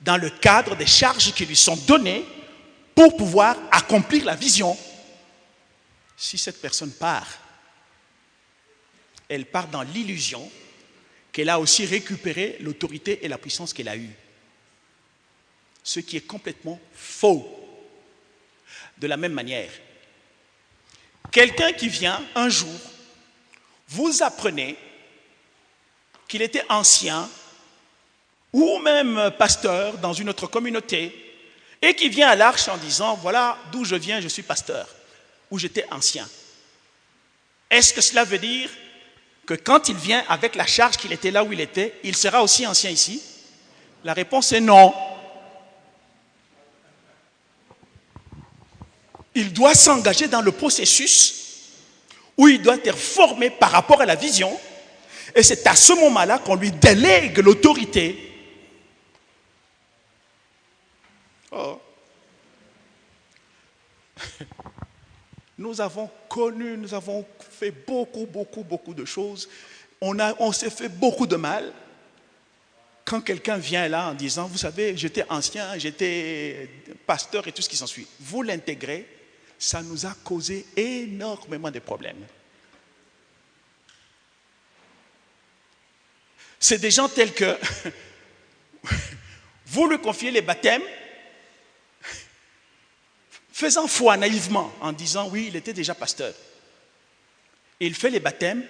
dans le cadre des charges qui lui sont données pour pouvoir accomplir la vision. Si cette personne part, elle part dans l'illusion qu'elle a aussi récupéré l'autorité et la puissance qu'elle a eue. Ce qui est complètement faux. De la même manière, quelqu'un qui vient un jour, vous apprenez qu'il était ancien ou même pasteur dans une autre communauté et qui vient à l'arche en disant « Voilà d'où je viens, je suis pasteur » ou « J'étais ancien ». Est-ce que cela veut dire que quand il vient avec la charge qu'il était là où il était, il sera aussi ancien ici? La réponse est non. Il doit s'engager dans le processus où il doit être formé par rapport à la vision. Et c'est à ce moment-là qu'on lui délègue l'autorité. Oh. Nous avons connu, nous avons fait beaucoup de choses. On s'est fait beaucoup de mal. Quand quelqu'un vient là en disant, vous savez, j'étais ancien, j'étais pasteur et tout ce qui s'ensuit. Vous l'intégrez, ça nous a causé énormément de problèmes. C'est des gens tels que vous lui confiez les baptêmes, faisant foi naïvement en disant oui, il était déjà pasteur. Il fait les baptêmes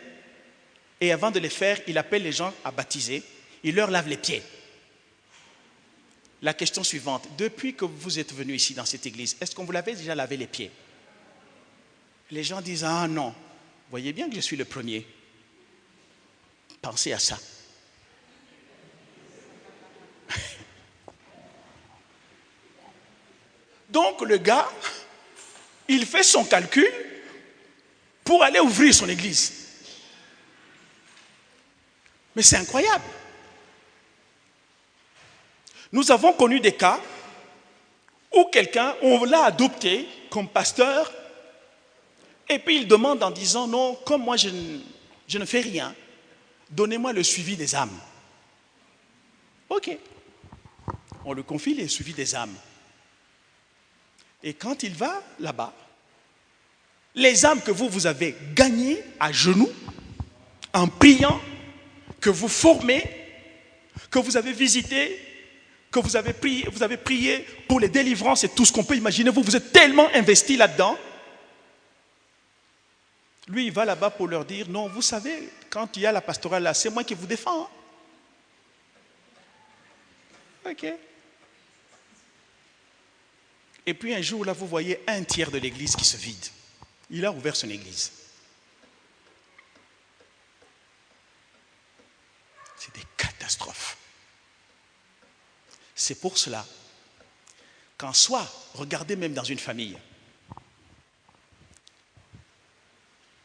et avant de les faire, il appelle les gens à baptiser, il leur lave les pieds. La question suivante, depuis que vous êtes venu ici dans cette église, est-ce qu'on vous l'avait déjà lavé les pieds? Les gens disent ah non, voyez bien que je suis le premier. Pensez à ça. Donc le gars, il fait son calcul pour aller ouvrir son église. Mais c'est incroyable. Nous avons connu des cas où quelqu'un, on l'a adopté comme pasteur, et puis il demande en disant non, comme moi je ne fais rien, donnez-moi le suivi des âmes. Ok. On lui confie le suivi des âmes. Et quand il va là-bas, les âmes que vous avez gagnées à genoux, en priant, que vous formez, que vous avez visité, que vous avez prié pour les délivrances et tout ce qu'on peut imaginer, vous êtes tellement investi là-dedans. Lui, il va là-bas pour leur dire, non, vous savez, quand il y a la pastorale là, c'est moi qui vous défends. Ok. Et puis un jour, là, vous voyez un tiers de l'église qui se vide. Il a ouvert son église. C'est des catastrophes. C'est pour cela qu'en soi, regardez même dans une famille,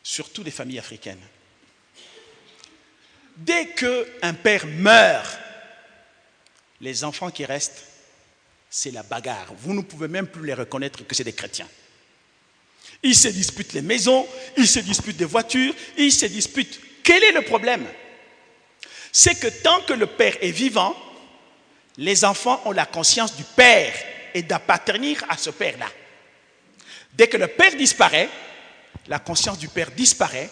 surtout des familles africaines, dès qu'un père meurt, les enfants qui restent, c'est la bagarre. Vous ne pouvez même plus les reconnaître que c'est des chrétiens. Ils se disputent les maisons, ils se disputent des voitures, ils se disputent. Quel est le problème? C'est que tant que le père est vivant, les enfants ont la conscience du père et d'appartenir à ce père-là. Dès que le père disparaît, la conscience du père disparaît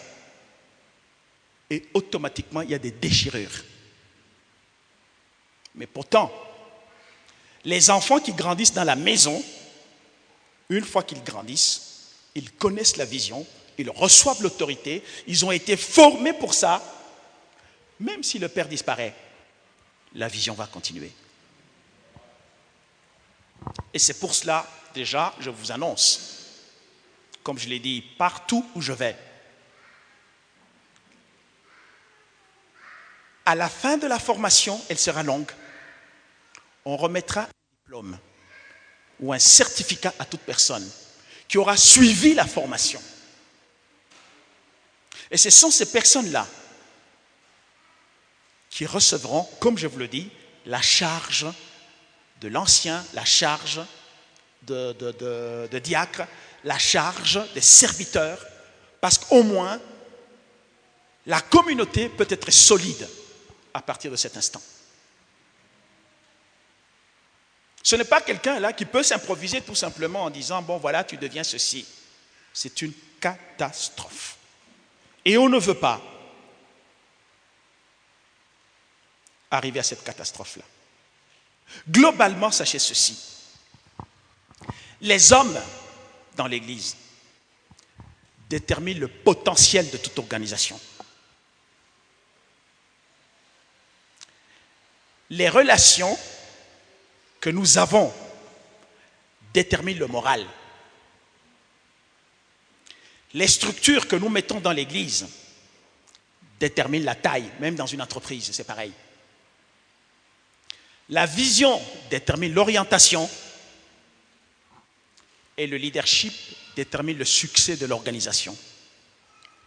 et automatiquement il y a des déchirures. Mais pourtant, les enfants qui grandissent dans la maison, une fois qu'ils grandissent, ils connaissent la vision, ils reçoivent l'autorité, ils ont été formés pour ça. Même si le père disparaît, la vision va continuer. Et c'est pour cela, déjà, je vous annonce, comme je l'ai dit, partout où je vais, à la fin de la formation, elle sera longue, on remettra un diplôme ou un certificat à toute personne qui aura suivi la formation. Et ce sont ces personnes-là qui recevront, comme je vous le dis, la charge de l'ancien, la charge de diacre, la charge des serviteurs, parce qu'au moins, la communauté peut être solide à partir de cet instant. Ce n'est pas quelqu'un là qui peut s'improviser tout simplement en disant « bon voilà, tu deviens ceci ». C'est une catastrophe. Et on ne veut pas arriver à cette catastrophe-là. Globalement, sachez ceci. Les hommes dans l'Église déterminent le potentiel de toute organisation. Les relations que nous avons déterminent le moral. Les structures que nous mettons dans l'Église déterminent la taille, même dans une entreprise, c'est pareil. La vision détermine l'orientation et le leadership détermine le succès de l'organisation.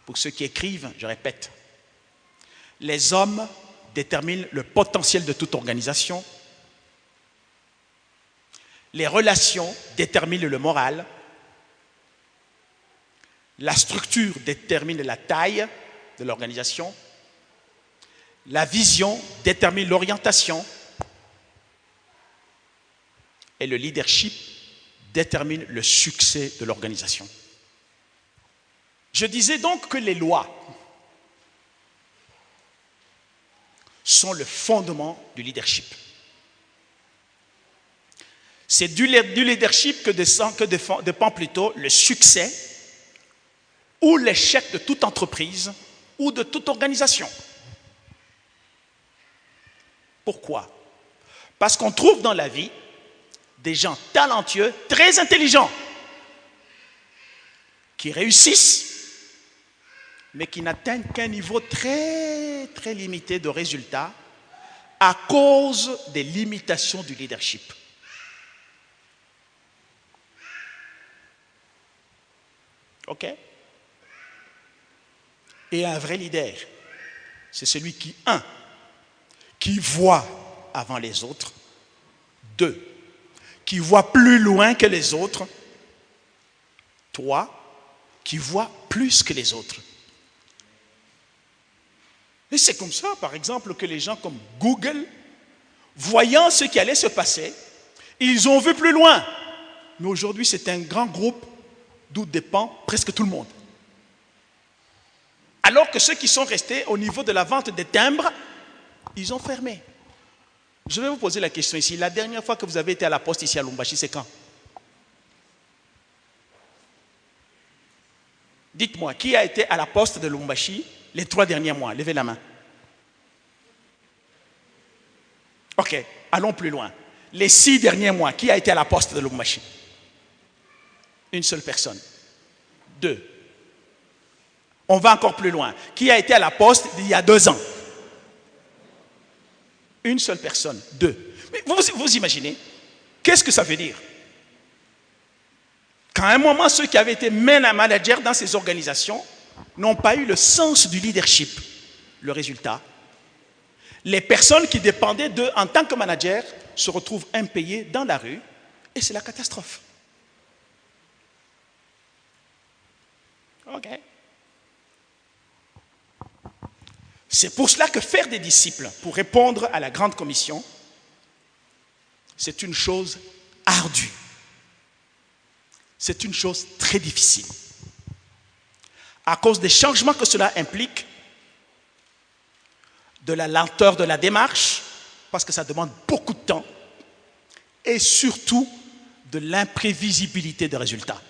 Pour ceux qui écrivent, je répète, les hommes déterminent le potentiel de toute organisation, les relations déterminent le moral, la structure détermine la taille de l'organisation, la vision détermine l'orientation et le leadership détermine le succès de l'organisation. Je disais donc que les lois sont le fondement du leadership. C'est du leadership que dépend plutôt le succès ou l'échec de toute entreprise ou de toute organisation. Pourquoi? Parce qu'on trouve dans la vie des gens talentueux, très intelligents, qui réussissent, mais qui n'atteignent qu'un niveau très, très limité de résultats à cause des limitations du leadership. OK? Et un vrai leader, c'est celui qui, un, qui voit avant les autres, deux, qui voit plus loin que les autres, trois, qui voit plus que les autres. Et c'est comme ça, par exemple, que les gens comme Google, voyant ce qui allait se passer, ils ont vu plus loin. Mais aujourd'hui, c'est un grand groupe d'où dépend presque tout le monde. Alors que ceux qui sont restés au niveau de la vente des timbres, ils ont fermé. Je vais vous poser la question ici. La dernière fois que vous avez été à la poste ici à Lubumbashi, c'est quand? Dites-moi, qui a été à la poste de Lubumbashi les 3 derniers mois? Levez la main. Ok, allons plus loin. Les 6 derniers mois, qui a été à la poste de Lubumbashi? Une seule personne. 2. On va encore plus loin. Qui a été à la poste il y a 2 ans? Une seule personne. 2. Mais vous imaginez, qu'est-ce que ça veut dire? Qu'à un moment, ceux qui avaient été managers dans ces organisations n'ont pas eu le sens du leadership. Le résultat, les personnes qui dépendaient d'eux en tant que managers se retrouvent impayées dans la rue et c'est la catastrophe. OK. C'est pour cela que faire des disciples, pour répondre à la grande commission, c'est une chose ardue. C'est une chose très difficile. À cause des changements que cela implique, de la lenteur de la démarche, parce que ça demande beaucoup de temps, et surtout de l'imprévisibilité des résultats.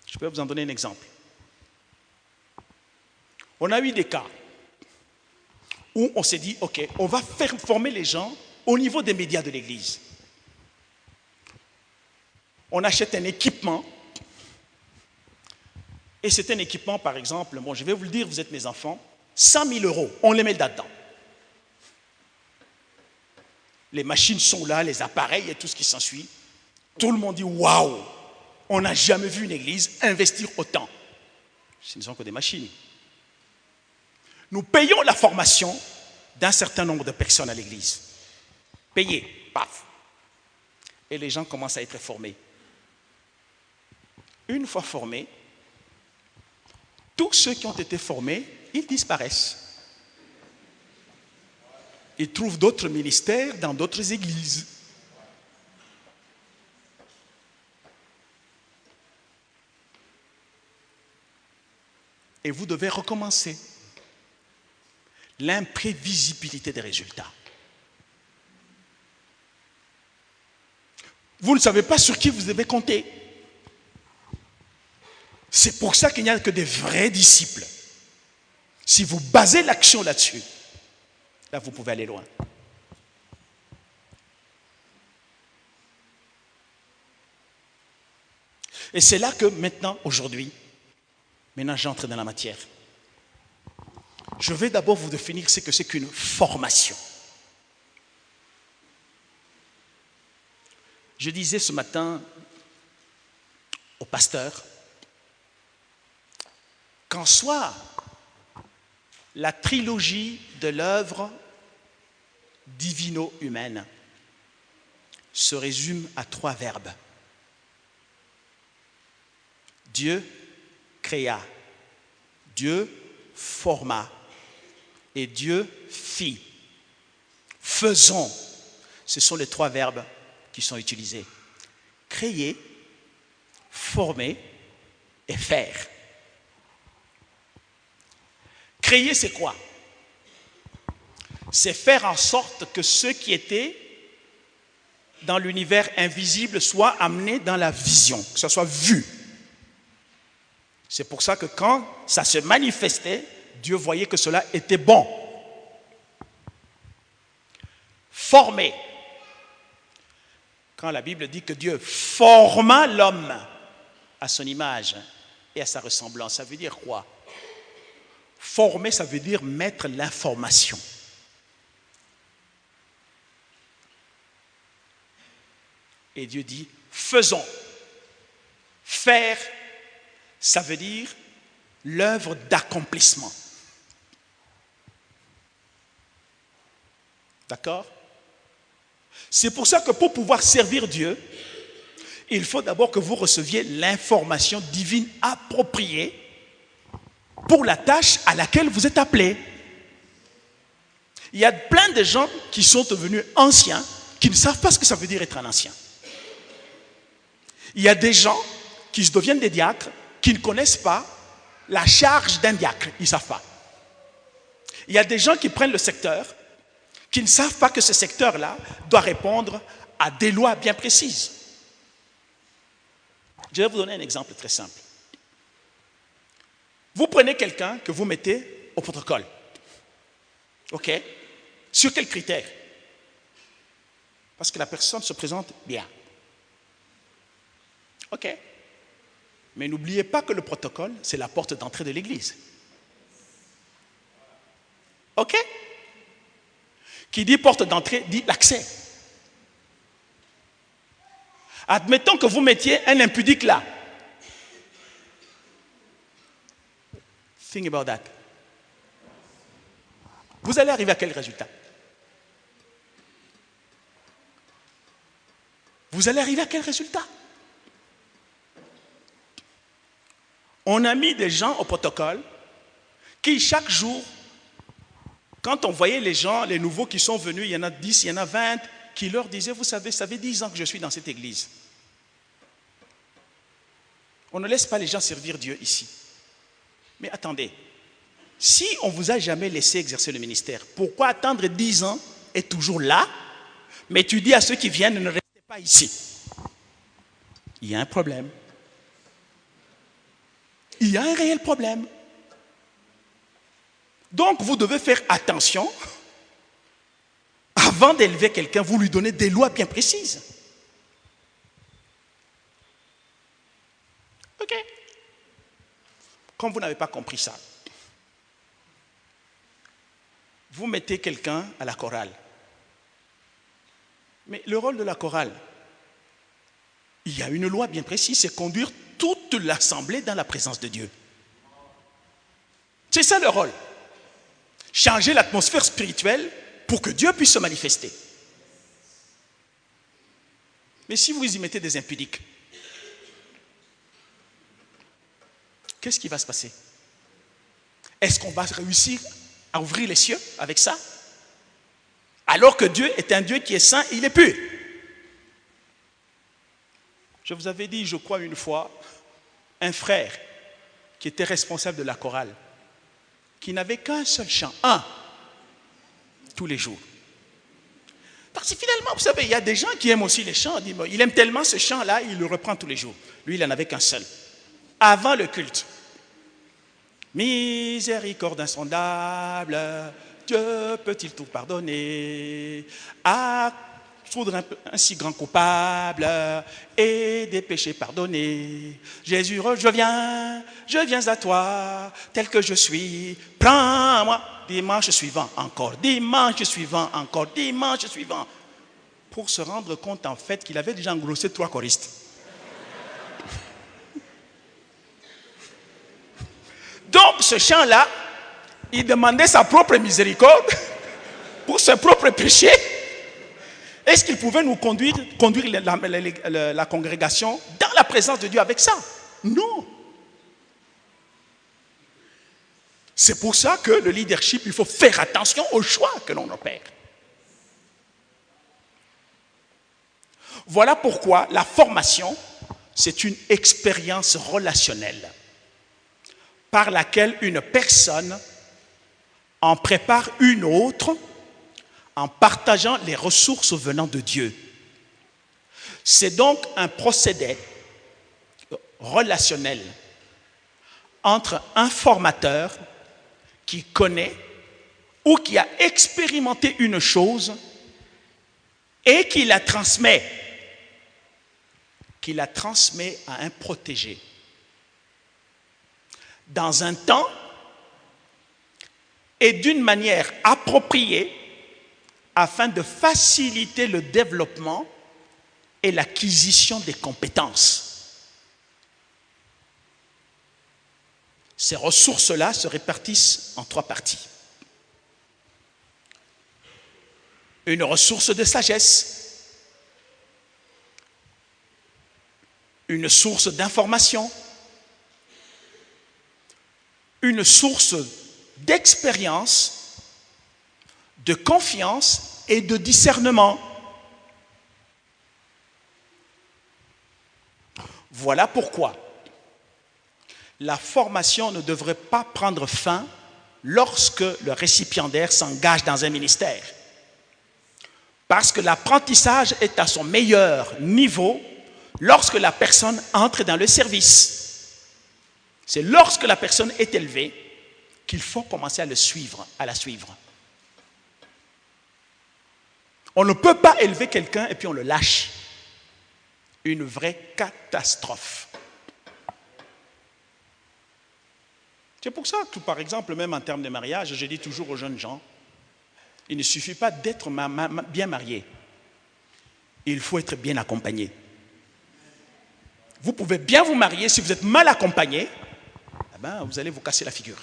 Je peux vous en donner un exemple. On a eu des cas où on s'est dit, OK, on va faire former les gens au niveau des médias de l'Église. On achète un équipement, et c'est un équipement, par exemple, bon, je vais vous le dire, vous êtes mes enfants, 100 000 €, on les met là-dedans. Les machines sont là, les appareils et tout ce qui s'ensuit. Tout le monde dit, waouh, on n'a jamais vu une église investir autant. Ce ne sont que des machines. Nous payons la formation d'un certain nombre de personnes à l'église. Payez, paf. Et les gens commencent à être formés. Une fois formés, tous ceux qui ont été formés, ils disparaissent. Ils trouvent d'autres ministères dans d'autres églises. Et vous devez recommencer. l'imprévisibilité des résultats. Vous ne savez pas sur qui vous devez compter. C'est pour ça qu'il n'y a que des vrais disciples. Si vous basez l'action là-dessus, là vous pouvez aller loin. Et c'est là que maintenant, aujourd'hui, j'entre dans la matière. Je vais d'abord vous définir ce que c'est qu'une formation. Je disais ce matin au pasteur qu'en soi, la trilogie de l'œuvre divino-humaine se résume à 3 verbes. Dieu créa, Dieu forma et Dieu fit. Faisons. Ce sont les 3 verbes qui sont utilisés. Créer, former et faire. Créer, c'est quoi? C'est faire en sorte que ceux qui étaient dans l'univers invisible soient amenés dans la vision, que ça soit vu. C'est pour ça que quand ça se manifestait, Dieu voyait que cela était bon. Former. Quand la Bible dit que Dieu forma l'homme à son image et à sa ressemblance, ça veut dire quoi? Former, ça veut dire mettre l'information. Et Dieu dit, faisons. Faire, ça veut dire l'œuvre d'accomplissement. D'accord? C'est pour ça que pour pouvoir servir Dieu, il faut d'abord que vous receviez l'information divine appropriée pour la tâche à laquelle vous êtes appelés. Il y a plein de gens qui sont devenus anciens, qui ne savent pas ce que ça veut dire être un ancien. Il y a des gens qui deviennent des diacres, qui ne connaissent pas la charge d'un diacre, ils ne savent pas. Il y a des gens qui prennent le secteur, qui ne savent pas que ce secteur-là doit répondre à des lois bien précises. Je vais vous donner un exemple très simple. Vous prenez quelqu'un que vous mettez au protocole. OK? Sur quels critères? Parce que la personne se présente bien. OK? Mais n'oubliez pas que le protocole, c'est la porte d'entrée de l'église. OK? Qui dit porte d'entrée, dit l'accès. Admettons que vous mettiez un impudique là. Think about that. Vous allez arriver à quel résultat? Vous allez arriver à quel résultat? On a mis des gens au protocole qui, chaque jour, quand on voyait les gens, les nouveaux qui sont venus, il y en a 10, il y en a 20, qui leur disaient, vous savez, ça fait 10 ans que je suis dans cette église. On ne laisse pas les gens servir Dieu ici. Mais attendez, si on ne vous a jamais laissé exercer le ministère, pourquoi attendre 10 ans et toujours là, mais tu dis à ceux qui viennent, ne restez pas ici? Il y a un problème. Il y a un réel problème. Donc, vous devez faire attention. Avant d'élever quelqu'un, vous lui donnez des lois bien précises. OK? Comme vous n'avez pas compris ça, vous mettez quelqu'un à la chorale. Mais le rôle de la chorale, il y a une loi bien précise, c'est conduire toute l'assemblée dans la présence de Dieu. C'est ça le rôle. Changer l'atmosphère spirituelle pour que Dieu puisse se manifester. Mais si vous y mettez des impudiques, qu'est-ce qui va se passer? Est-ce qu'on va réussir à ouvrir les cieux avec ça? Alors que Dieu est un Dieu qui est saint, il est pur. Je vous avais dit, je crois une fois, un frère qui était responsable de la chorale, qui n'avait qu'un seul chant. tous les jours. Parce que finalement, vous savez, il y a des gens qui aiment aussi les chants. Il aime tellement ce chant-là, il le reprend tous les jours. Lui, il n'en avait qu'un seul. Avant le culte. Miséricorde insondable, Dieu peut-il tout pardonner à foudre un si grand coupable et des péchés pardonnés. Jésus, je viens à toi, tel que je suis. Prends-moi. Dimanche suivant, encore. Dimanche suivant, encore. Dimanche suivant. Pour se rendre compte, en fait, qu'il avait déjà engrossé 3 choristes. Donc, ce chant-là, il demandait sa propre miséricorde pour ses propres péchés. Est-ce qu'il pouvait nous conduire la congrégation dans la présence de Dieu avec ça? Non. C'est pour ça que le leadership, il faut faire attention aux choix que l'on opère. Voilà pourquoi la formation, c'est une expérience relationnelle par laquelle une personne en prépare une autre en partageant les ressources venant de Dieu. C'est donc un procédé relationnel entre un formateur qui connaît ou qui a expérimenté une chose et qui la transmet à un protégé. Dans un temps et d'une manière appropriée afin de faciliter le développement et l'acquisition des compétences. Ces ressources-là se répartissent en 3 parties. Une ressource de sagesse, une source d'information, une source d'expérience, de confiance et de discernement. Voilà pourquoi la formation ne devrait pas prendre fin lorsque le récipiendaire s'engage dans un ministère. Parce que l'apprentissage est à son meilleur niveau lorsque la personne entre dans le service. C'est lorsque la personne est élevée qu'il faut commencer à la suivre. On ne peut pas élever quelqu'un et puis on le lâche. Une vraie catastrophe. C'est pour ça que, par exemple, même en termes de mariage, je dis toujours aux jeunes gens, il ne suffit pas d'être bien marié. Il faut être bien accompagné. Vous pouvez bien vous marier, si vous êtes mal accompagné, eh ben, vous allez vous casser la figure.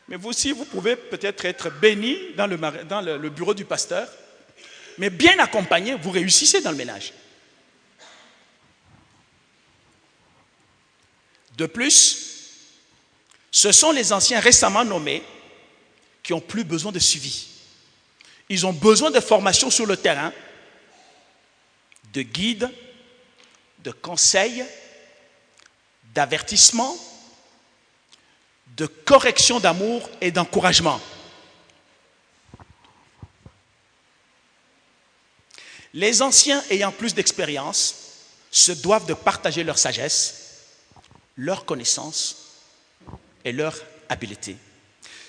Mais vous aussi, vous pouvez peut-être être béni dans le bureau du pasteur, mais bien accompagné, vous réussissez dans le ménage. De plus, ce sont les anciens récemment nommés qui n'ont plus besoin de suivi. Ils ont besoin de formation sur le terrain, de guide, de conseils, d'avertissement, de correction d'amour et d'encouragement. Les anciens ayant plus d'expérience se doivent de partager leur sagesse, leur connaissance et leur habileté.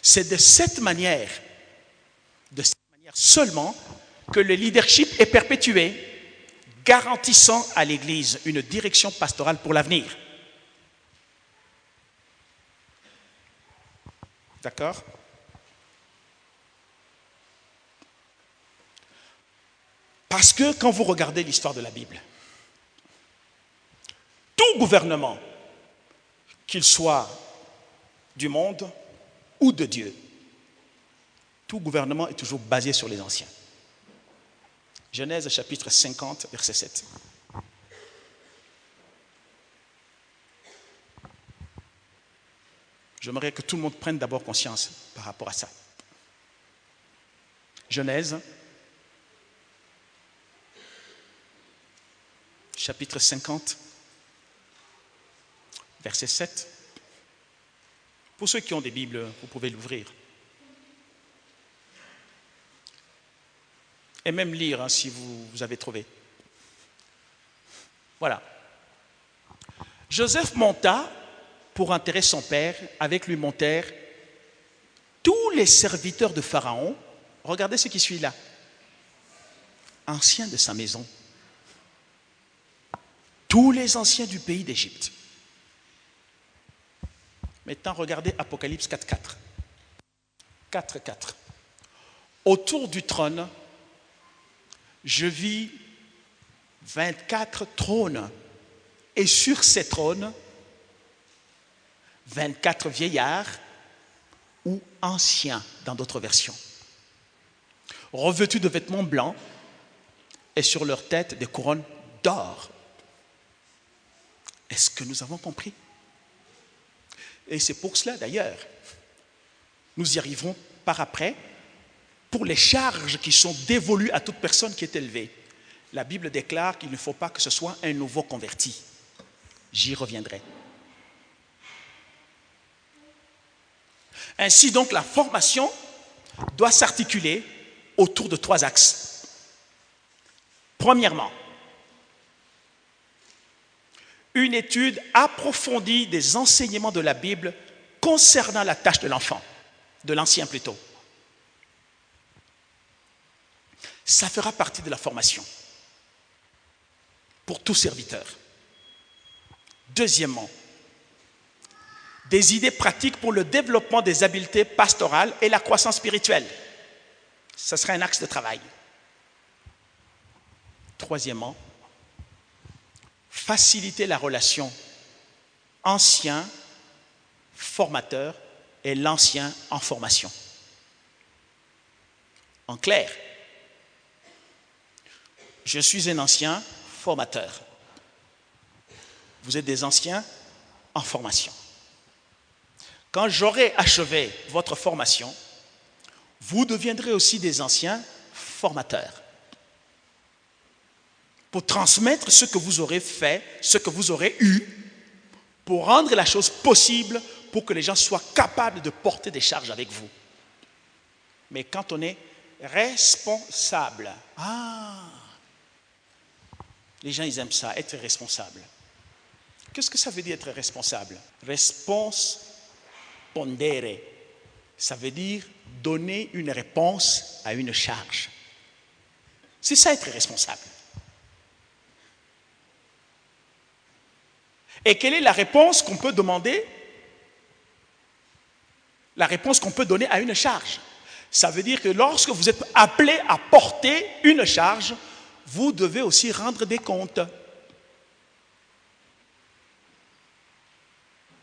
C'est de cette manière seulement que le leadership est perpétué, garantissant à l'Église une direction pastorale pour l'avenir. D'accord? Parce que quand vous regardez l'histoire de la Bible, tout gouvernement, qu'il soit du monde ou de Dieu, tout gouvernement est toujours basé sur les anciens. Genèse chapitre 50, verset 7. J'aimerais que tout le monde prenne d'abord conscience par rapport à ça. Genèse, chapitre 50, verset 7. Pour ceux qui ont des Bibles, vous pouvez l'ouvrir. Et même lire hein, si vous avez trouvé. Voilà. Joseph monta pour enterrer son père. Avec lui montèrent tous les serviteurs de Pharaon. Regardez ce qui suit là. Anciens de sa maison. Tous les anciens du pays d'Égypte. Maintenant, regardez Apocalypse 4.4. 4.4. Autour du trône, je vis 24 trônes. Et sur ces trônes, 24 vieillards ou anciens dans d'autres versions, revêtus de vêtements blancs et sur leur tête des couronnes d'or. Est-ce que nous avons compris? Et c'est pour cela d'ailleurs, nous y arriverons par après, pour les charges qui sont dévolues à toute personne qui est élevée. La Bible déclare qu'il ne faut pas que ce soit un nouveau converti. J'y reviendrai. Ainsi donc, la formation doit s'articuler autour de 3 axes. Premièrement, une étude approfondie des enseignements de la Bible concernant la tâche de l'enfant, de l'ancien plutôt. Ça fera partie de la formation pour tout serviteur. Deuxièmement, des idées pratiques pour le développement des habiletés pastorales et la croissance spirituelle. Ce sera un axe de travail. Troisièmement, faciliter la relation ancien formateur et l'ancien en formation. En clair, je suis un ancien formateur. Vous êtes des anciens en formation. Quand j'aurai achevé votre formation, vous deviendrez aussi des anciens formateurs. Pour transmettre ce que vous aurez fait, ce que vous aurez eu, pour rendre la chose possible, pour que les gens soient capables de porter des charges avec vous. Mais quand on est responsable, les gens ils aiment ça, être responsable. Qu'est-ce que ça veut dire être responsable? Respondere, ça veut dire donner une réponse à une charge. C'est ça être responsable. Et quelle est la réponse qu'on peut demander? La réponse qu'on peut donner à une charge. Ça veut dire que lorsque vous êtes appelé à porter une charge, vous devez aussi rendre des comptes.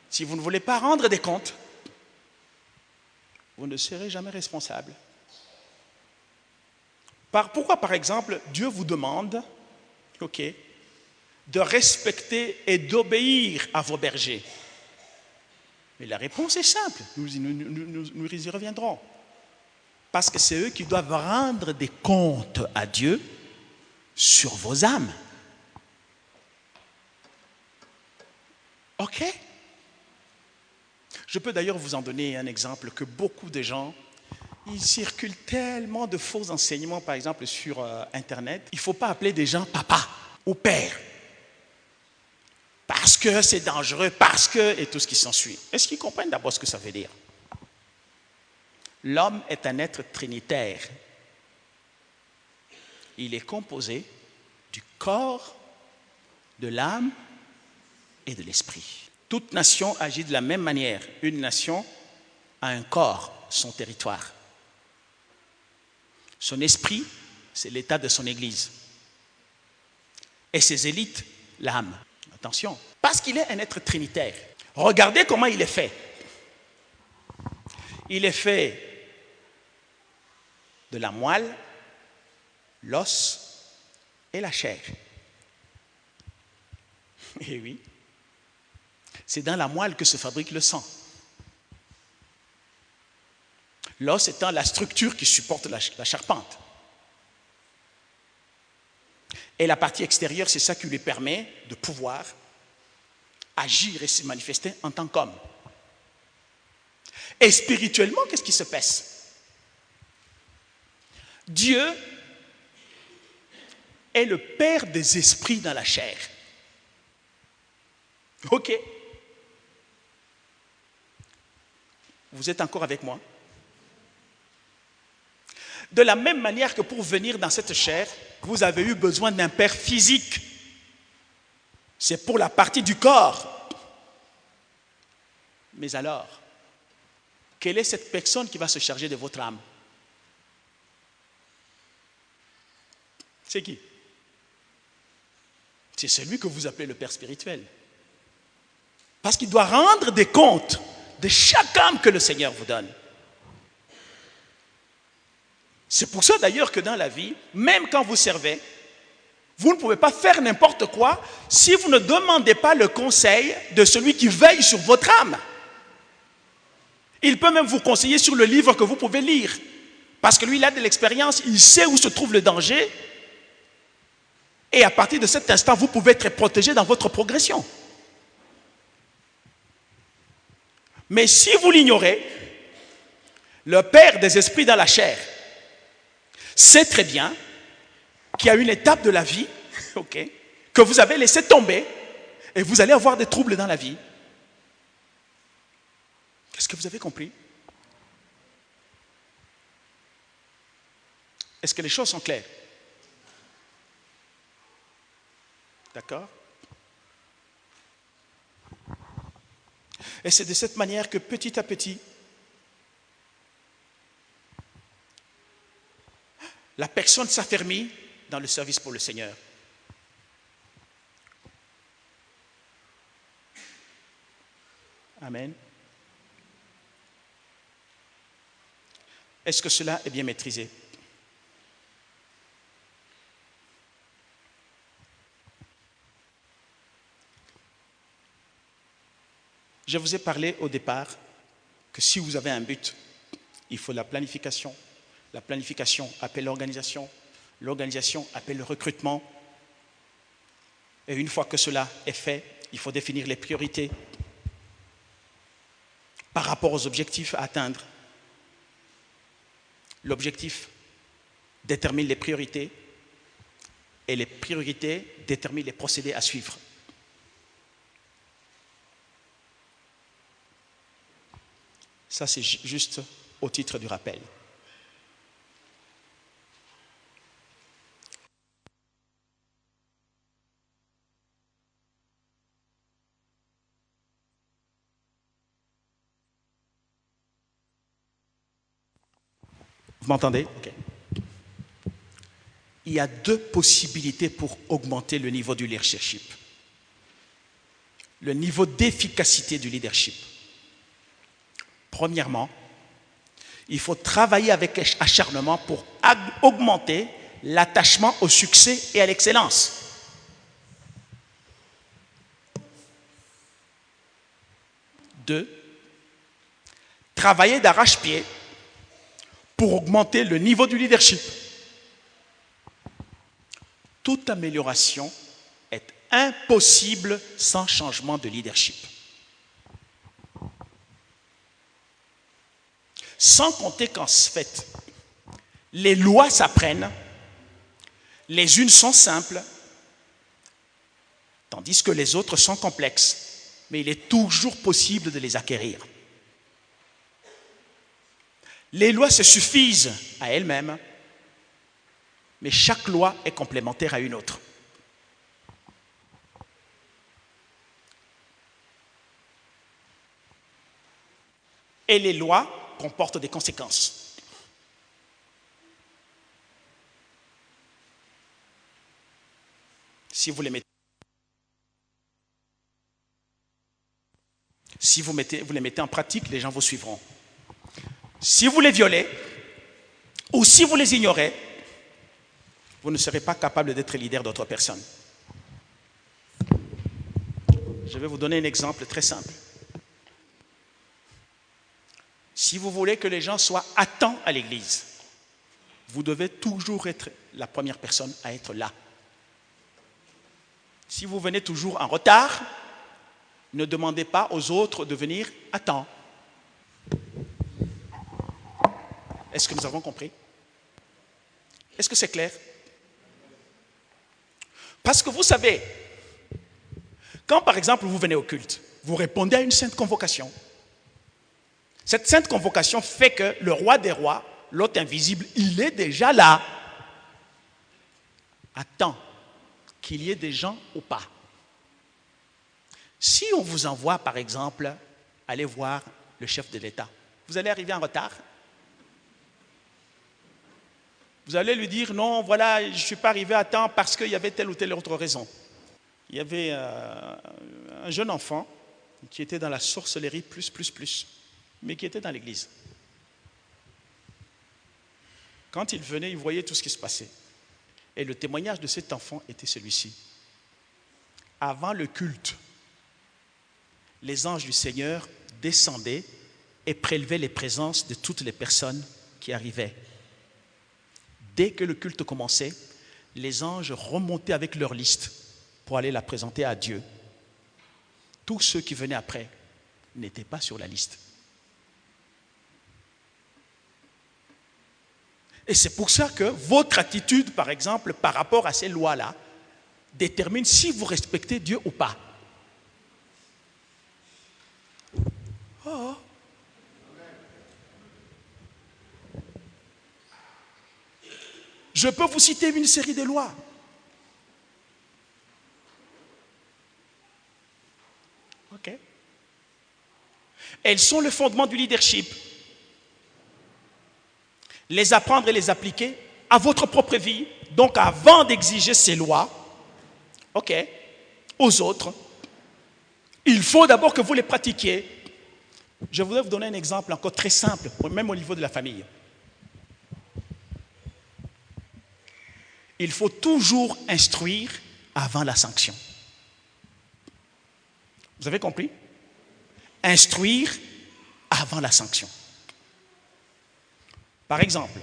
Si vous ne voulez pas rendre des comptes, vous ne serez jamais responsable. Pourquoi, par exemple, Dieu vous demande, de respecter et d'obéir à vos bergers? Mais la réponse est simple, nous y reviendrons. Parce que c'est eux qui doivent rendre des comptes à Dieu sur vos âmes. OK? Je peux d'ailleurs vous en donner un exemple que beaucoup de gens, il circule tellement de faux enseignements, par exemple sur Internet. Il ne faut pas appeler des gens papa ou père. Parce que c'est dangereux, parce que, et tout ce qui s'ensuit. Est-ce qu'ils comprennent d'abord ce que ça veut dire? L'homme est un être trinitaire. Il est composé du corps, de l'âme et de l'esprit. Toute nation agit de la même manière. Une nation a un corps, son territoire. Son esprit, c'est l'état de son église. Et ses élites, l'âme. Attention, parce qu'il est un être trinitaire. Regardez comment il est fait. Il est fait de la moelle, l'os et la chair. Et oui, c'est dans la moelle que se fabrique le sang. L'os étant la structure qui supporte la charpente. Et la partie extérieure, c'est ça qui lui permet de pouvoir agir et se manifester en tant qu'homme. Et spirituellement, qu'est-ce qui se passe? Dieu est le Père des esprits dans la chair. Ok. Vous êtes encore avec moi? De la même manière que pour venir dans cette chair, vous avez eu besoin d'un père physique. C'est pour la partie du corps. Mais alors, quelle est cette personne qui va se charger de votre âme? C'est qui? C'est celui que vous appelez le Père spirituel. Parce qu'il doit rendre des comptes de chaque âme que le Seigneur vous donne. C'est pour ça d'ailleurs que dans la vie, même quand vous servez, vous ne pouvez pas faire n'importe quoi si vous ne demandez pas le conseil de celui qui veille sur votre âme. Il peut même vous conseiller sur le livre que vous pouvez lire. Parce que lui, il a de l'expérience, il sait où se trouve le danger. Et à partir de cet instant, vous pouvez être protégé dans votre progression. Mais si vous l'ignorez, le Père des esprits dans la chair sait très bien qu'il y a une étape de la vie, okay, que vous avez laissé tomber et vous allez avoir des troubles dans la vie. Est-ce que vous avez compris? Est-ce que les choses sont claires? D'accord? Et c'est de cette manière que petit à petit, la personne s'affermit dans le service pour le Seigneur. Amen. Est-ce que cela est bien maîtrisé? Je vous ai parlé au départ que si vous avez un but, il faut la planification. La planification appelle l'organisation. L'organisation appelle le recrutement. Et une fois que cela est fait, il faut définir les priorités par rapport aux objectifs à atteindre. L'objectif détermine les priorités et les priorités déterminent les procédés à suivre. Ça, c'est juste au titre du rappel. Vous m'entendez? Ok. Il y a deux possibilités pour augmenter le niveau du leadership. Le niveau d'efficacité du leadership. Premièrement, il faut travailler avec acharnement pour augmenter l'attachement au succès et à l'excellence. Deux, travailler d'arrache-pied pour augmenter le niveau du leadership. Toute amélioration est impossible sans changement de leadership. Sans compter qu'en fait, les lois s'apprennent, les unes sont simples, tandis que les autres sont complexes, mais il est toujours possible de les acquérir. Les lois se suffisent à elles-mêmes, mais chaque loi est complémentaire à une autre. Et les lois comportent des conséquences. Si vous les mettez en pratique, les gens vous suivront. Si vous les violez ou si vous les ignorez, vous ne serez pas capable d'être leader d'autres personnes. Je vais vous donner un exemple très simple. Si vous voulez que les gens soient à temps à l'église, vous devez toujours être la première personne à être là. Si vous venez toujours en retard, ne demandez pas aux autres de venir à temps. Est-ce que nous avons compris? Est-ce que c'est clair? Parce que vous savez, quand par exemple vous venez au culte, vous répondez à une sainte convocation. Cette sainte convocation fait que le roi des rois, l'hôte invisible, il est déjà là. Attends qu'il y ait des gens ou pas. Si on vous envoie par exemple aller voir le chef de l'État, vous allez arriver en retard. Vous allez lui dire non, voilà, je ne suis pas arrivé à temps parce qu'il y avait telle ou telle autre raison. Il y avait un jeune enfant qui était dans la sorcellerie plus, mais qui était dans l'église. Quand il venait, il voyait tout ce qui se passait. Et le témoignage de cet enfant était celui-ci. Avant le culte, les anges du Seigneur descendaient et prélevaient les présences de toutes les personnes qui arrivaient. Dès que le culte commençait, les anges remontaient avec leur liste pour aller la présenter à Dieu. Tous ceux qui venaient après n'étaient pas sur la liste. Et c'est pour ça que votre attitude, par exemple, par rapport à ces lois-là, détermine si vous respectez Dieu ou pas. Oh. Je peux vous citer une série de lois. Ok. Elles sont le fondement du leadership. Les apprendre et les appliquer à votre propre vie. Donc avant d'exiger ces lois, ok, aux autres, il faut d'abord que vous les pratiquiez. Je voudrais vous donner un exemple encore très simple, même au niveau de la famille. Il faut toujours instruire avant la sanction. Vous avez compris? Instruire avant la sanction. Par exemple,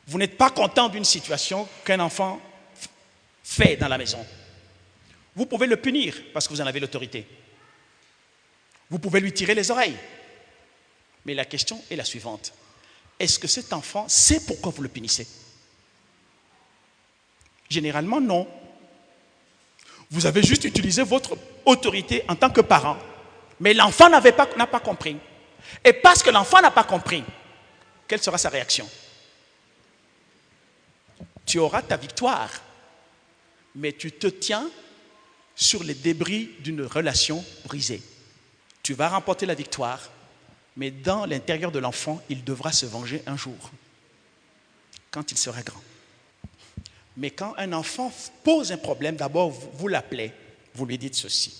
vous n'êtes pas content d'une situation qu'un enfant fait dans la maison. Vous pouvez le punir parce que vous en avez l'autorité. Vous pouvez lui tirer les oreilles. Mais la question est la suivante. Est-ce que cet enfant sait pourquoi vous le punissez? Généralement, non. Vous avez juste utilisé votre autorité en tant que parent. Mais l'enfant n'a pas compris. Et parce que l'enfant n'a pas compris, quelle sera sa réaction? Tu auras ta victoire, mais tu te tiens sur les débris d'une relation brisée. Tu vas remporter la victoire, mais dans l'intérieur de l'enfant, il devra se venger un jour, quand il sera grand. Mais quand un enfant pose un problème, d'abord vous l'appelez, vous lui dites ceci.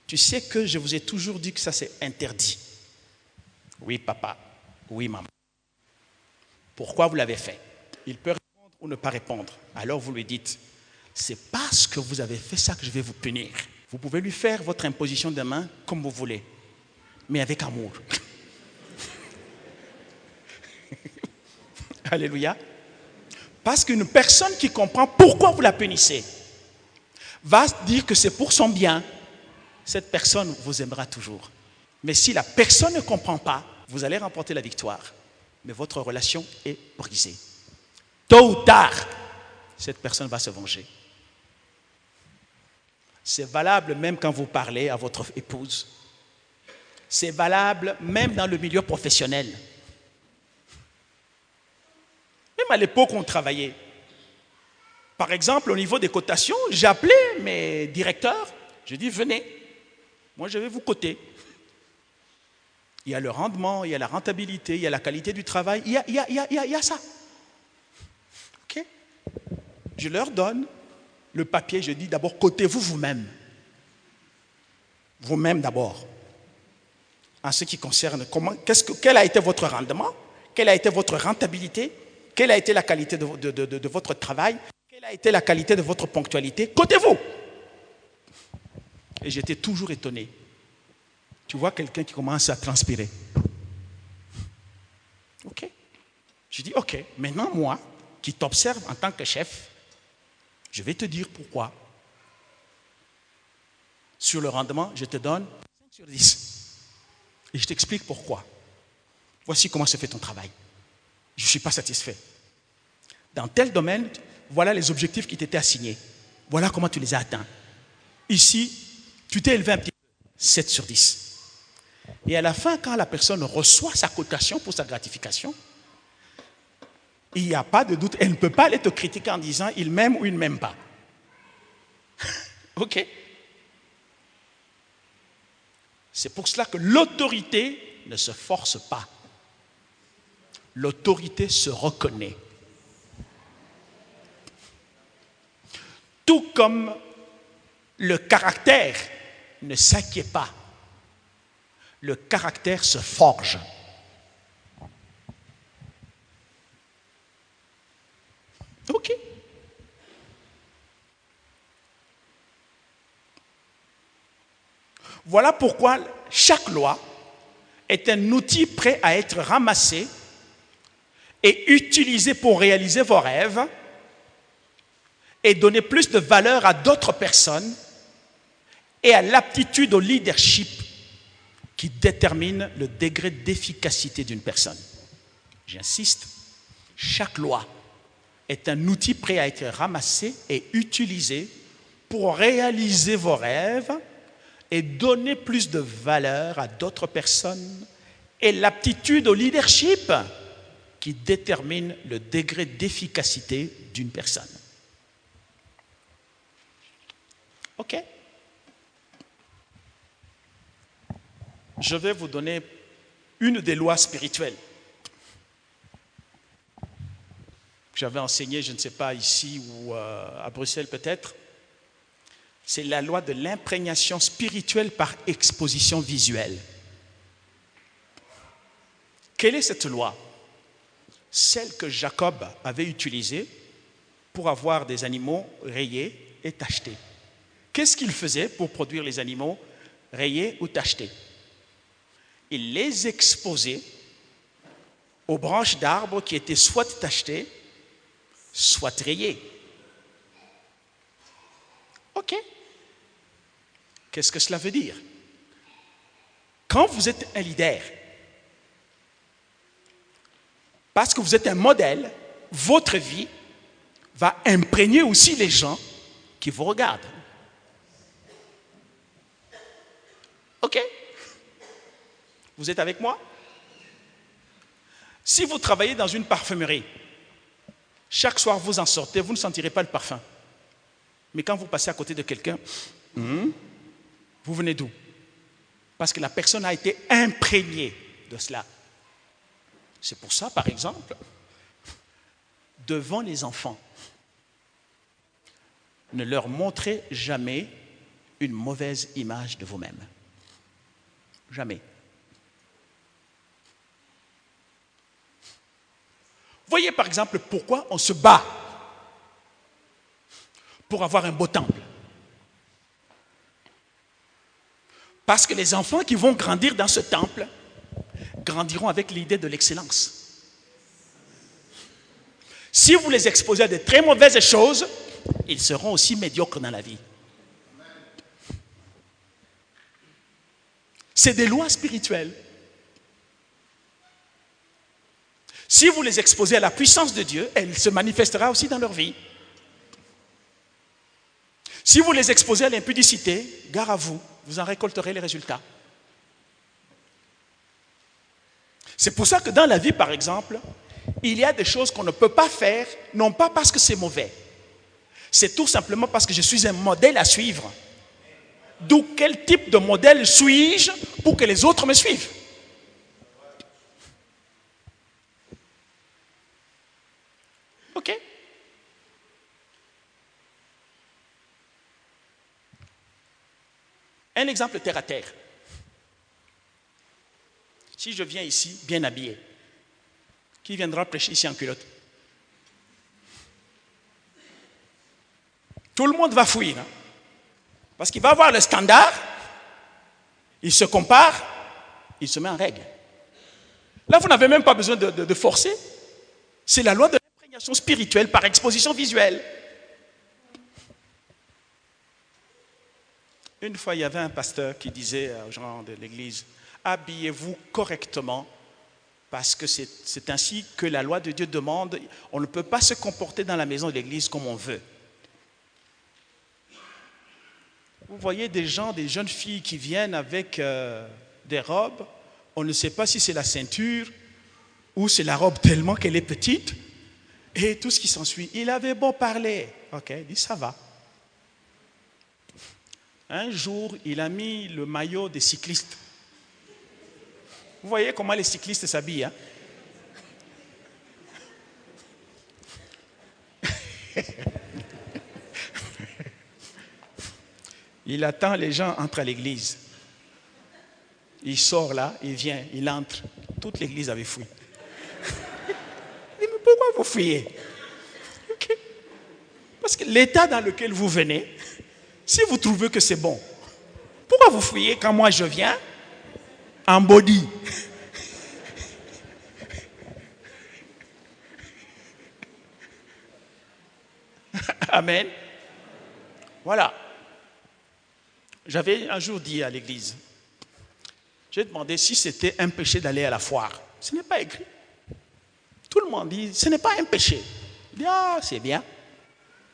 Tu sais que je vous ai toujours dit que ça c'est interdit. Oui papa, oui maman. Pourquoi vous l'avez fait? Il peut répondre ou ne pas répondre. Alors vous lui dites, c'est parce que vous avez fait ça que je vais vous punir. Vous pouvez lui faire votre imposition de main comme vous voulez, mais avec amour. Alléluia. Parce qu'une personne qui comprend pourquoi vous la punissez va dire que c'est pour son bien. Cette personne vous aimera toujours. Mais si la personne ne comprend pas, vous allez remporter la victoire. Mais votre relation est brisée. Tôt ou tard, cette personne va se venger. C'est valable même quand vous parlez à votre épouse. C'est valable même dans le milieu professionnel. Même à l'époque où on travaillait. Par exemple, au niveau des cotations, j'ai appelé mes directeurs. Je dis, venez, moi je vais vous coter. Il y a le rendement, il y a la rentabilité, il y a la qualité du travail, il y a ça. Ok? Je leur donne le papier, je dis d'abord, cotez-vous vous-même. Vous-même d'abord. En ce qui concerne quel a été votre rendement, quelle a été votre rentabilité, quelle a été la qualité de votre travail, quelle a été la qualité de votre ponctualité, cotez-vous. Et j'étais toujours étonné. Tu vois quelqu'un qui commence à transpirer. Ok. Je dis, ok, maintenant moi, qui t'observe en tant que chef, je vais te dire pourquoi. Sur le rendement, je te donne 5 sur 10. Et je t'explique pourquoi. voici comment se fait ton travail. Je ne suis pas satisfait. Dans tel domaine, voilà les objectifs qui t'étaient assignés. Voilà comment tu les as atteints. Ici, tu t'es élevé un petit peu, 7 sur 10. Et à la fin, quand la personne reçoit sa cotation pour sa gratification, il n'y a pas de doute, elle ne peut pas aller te critiquer en disant il m'aime ou il ne m'aime pas. Ok? C'est pour cela que l'autorité ne se force pas. L'autorité se reconnaît. Tout comme le caractère ne s'acquiert pas. Le caractère se forge. Ok. Voilà pourquoi chaque loi est un outil prêt à être ramassé et utilisé pour réaliser vos rêves et donner plus de valeur à d'autres personnes et à l'aptitude au leadership qui détermine le degré d'efficacité d'une personne. J'insiste, chaque loi est un outil prêt à être ramassé et utilisé pour réaliser vos rêves et donner plus de valeur à d'autres personnes et l'aptitude au leadership qui détermine le degré d'efficacité d'une personne. OK? Je vais vous donner une des lois spirituelles. J'avais enseigné, je ne sais pas, ici ou à Bruxelles peut-être. C'est la loi de l'imprégnation spirituelle par exposition visuelle. Quelle est cette loi? Celle que Jacob avait utilisée pour avoir des animaux rayés et tachetés. Qu'est-ce qu'il faisait pour produire les animaux rayés ou tachetés? Il les exposait aux branches d'arbres qui étaient soit tachetées, soit rayées. OK. Qu'est-ce que cela veut dire? Quand vous êtes un leader, parce que vous êtes un modèle, votre vie va imprégner aussi les gens qui vous regardent. OK? Vous êtes avec moi? Si vous travaillez dans une parfumerie, chaque soir vous en sortez, vous ne sentirez pas le parfum. Mais quand vous passez à côté de quelqu'un, vous venez d'où? Parce que la personne a été imprégnée de cela. C'est pour ça, par exemple, devant les enfants, ne leur montrez jamais une mauvaise image de vous-même. Jamais. Voyez par exemple pourquoi on se bat pour avoir un beau temple. Parce que les enfants qui vont grandir dans ce temple grandiront avec l'idée de l'excellence. Si vous les exposez à de très mauvaises choses, ils seront aussi médiocres dans la vie. C'est des lois spirituelles. Si vous les exposez à la puissance de Dieu, elle se manifestera aussi dans leur vie. Si vous les exposez à l'impudicité, gare à vous, vous en récolterez les résultats. C'est pour ça que dans la vie, par exemple, il y a des choses qu'on ne peut pas faire, non pas parce que c'est mauvais. C'est tout simplement parce que je suis un modèle à suivre. D'où quel type de modèle suis-je pour que les autres me suivent? OK? Un exemple terre à terre. Si je viens ici bien habillé, qui viendra prêcher ici en culotte? Tout le monde va fuir. Hein? Parce qu'il va avoir le standard, il se compare, il se met en règle. Là, vous n'avez même pas besoin de forcer. C'est la loi de l'imprégnation spirituelle par exposition visuelle. Une fois, il y avait un pasteur qui disait aux gens de l'église, habillez-vous correctement Parce que c'est ainsi que la loi de Dieu demande. On ne peut pas se comporter dans la maison de l'église comme on veut. Vous voyez des gens, des jeunes filles qui viennent avec des robes. On ne sait pas si c'est la ceinture ou c'est la robe tellement qu'elle est petite. Et tout ce qui s'ensuit. Il avait beau parler. Ok, il dit ça va. Un jour, il a mis le maillot des cyclistes. Vous voyez comment les cyclistes s'habillent, hein? Il attend les gens entrent à l'église. Il sort là, il vient, il entre. Toute l'église avait fui. Il dit, mais pourquoi vous fuyez? Okay. Parce que l'état dans lequel vous venez, si vous trouvez que c'est bon, pourquoi vous fuyez quand moi je viens en body? Amen. Voilà. J'avais un jour dit à l'église, j'ai demandé si c'était un péché d'aller à la foire. Ce n'est pas écrit. Tout le monde dit, ce n'est pas un péché. Il dit, ah, c'est bien.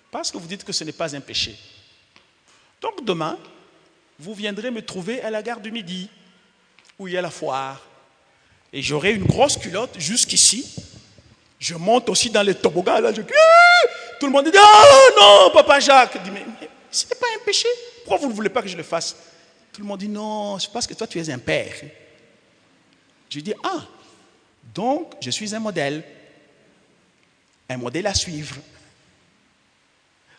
Parce que vous dites que ce n'est pas un péché. Donc demain, vous viendrez me trouver à la gare du Midi, où il y a la foire. Et j'aurai une grosse culotte jusqu'ici. Je monte aussi dans les toboggans. Là, tout le monde dit, oh non, Papa Jacques. Je dis, mais ce n'est pas un péché. Pourquoi vous ne voulez pas que je le fasse? Tout le monde dit, non, c'est parce que toi, tu es un père. Je dis, ah, donc je suis un modèle à suivre.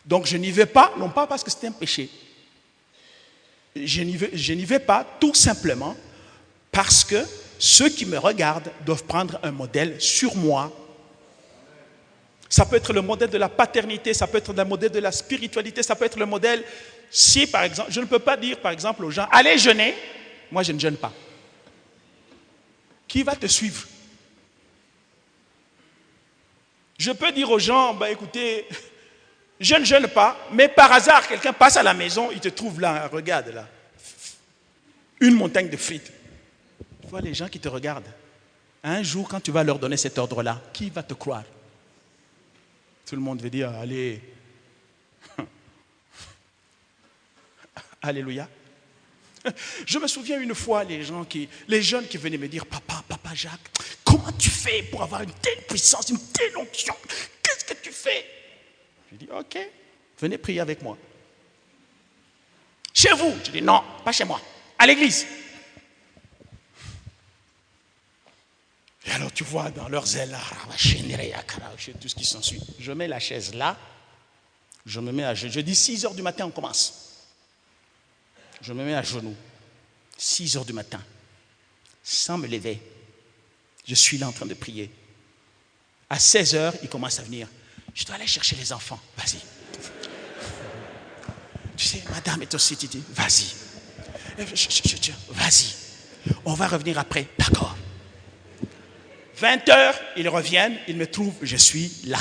Donc je n'y vais pas, non pas parce que c'est un péché. Je n'y vais pas tout simplement parce que ceux qui me regardent doivent prendre un modèle sur moi. Ça peut être le modèle de la paternité, ça peut être le modèle de la spiritualité, ça peut être le modèle, si par exemple, je ne peux pas dire par exemple aux gens, allez jeûner, moi je ne jeûne pas. Qui va te suivre? Je peux dire aux gens, bah écoutez, je ne jeûne pas, mais par hasard, quelqu'un passe à la maison, il te trouve là, regarde là, une montagne de frites. Tu vois les gens qui te regardent. Un jour, quand tu vas leur donner cet ordre-là, qui va te croire? Tout le monde veut dire, allez. Alléluia. Je me souviens une fois, les jeunes qui venaient me dire, Papa Jacques, comment tu fais pour avoir une telle puissance, une telle onction? Qu'est-ce que tu fais? Je dis, ok, venez prier avec moi. Chez vous? Je dis, non, pas chez moi, à l'église. Et alors tu vois dans leurs ailes, tout ce qui s'ensuit. Je mets la chaise là, je me mets à genoux. Je dis 6 heures du matin, on commence. Je me mets à genoux, 6 heures du matin, sans me lever. Je suis là en train de prier. À 16 heures, il commence à venir. Je dois aller chercher les enfants, vas-y. Tu sais, madame est aussi, tu dis, vas-y. Vas-y. On va revenir après, d'accord. 20 heures, ils reviennent, ils me trouvent, je suis là,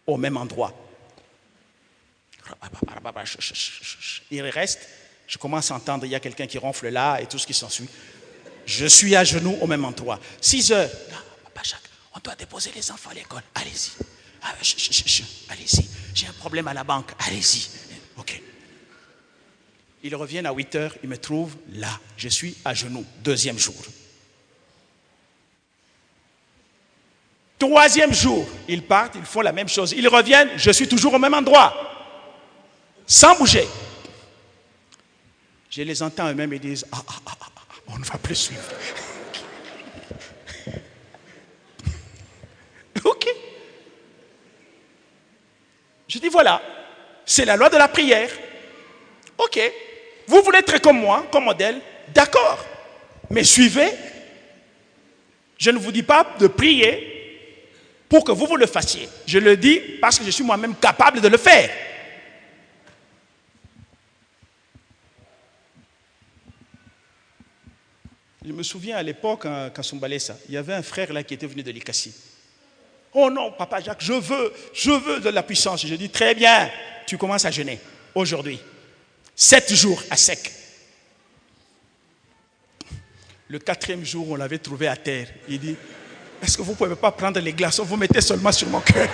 au même endroit. Ils restent, je commence à entendre, il y a quelqu'un qui ronfle là et tout ce qui s'ensuit. Je suis à genoux au même endroit. 6 heures, Papa Jacques, on doit déposer les enfants à l'école, allez-y. Allez-y, j'ai un problème à la banque, allez-y. Ok. Ils reviennent à 8 heures, ils me trouvent là, je suis à genoux, 2e jour. 3e jour, ils partent, ils font la même chose. Ils reviennent, je suis toujours au même endroit, sans bouger. Je les entends eux-mêmes et disent, on ne va plus suivre. Ok. Je dis, voilà, c'est la loi de la prière. Ok. Vous voulez être comme moi, comme modèle, d'accord. Mais suivez. Je ne vous dis pas de prier pour que vous le fassiez. Je le dis parce que je suis moi-même capable de le faire. Je me souviens à l'époque, à Kasumbalesa, il y avait un frère là qui était venu de l'Ikassi. Oh non, Papa Jacques, je veux de la puissance. Je dis, très bien, tu commences à jeûner aujourd'hui. 7 jours à sec. Le 4e jour, on l'avait trouvé à terre. Il dit, est-ce que vous ne pouvez pas prendre les glaçons, vous mettez seulement sur mon cœur.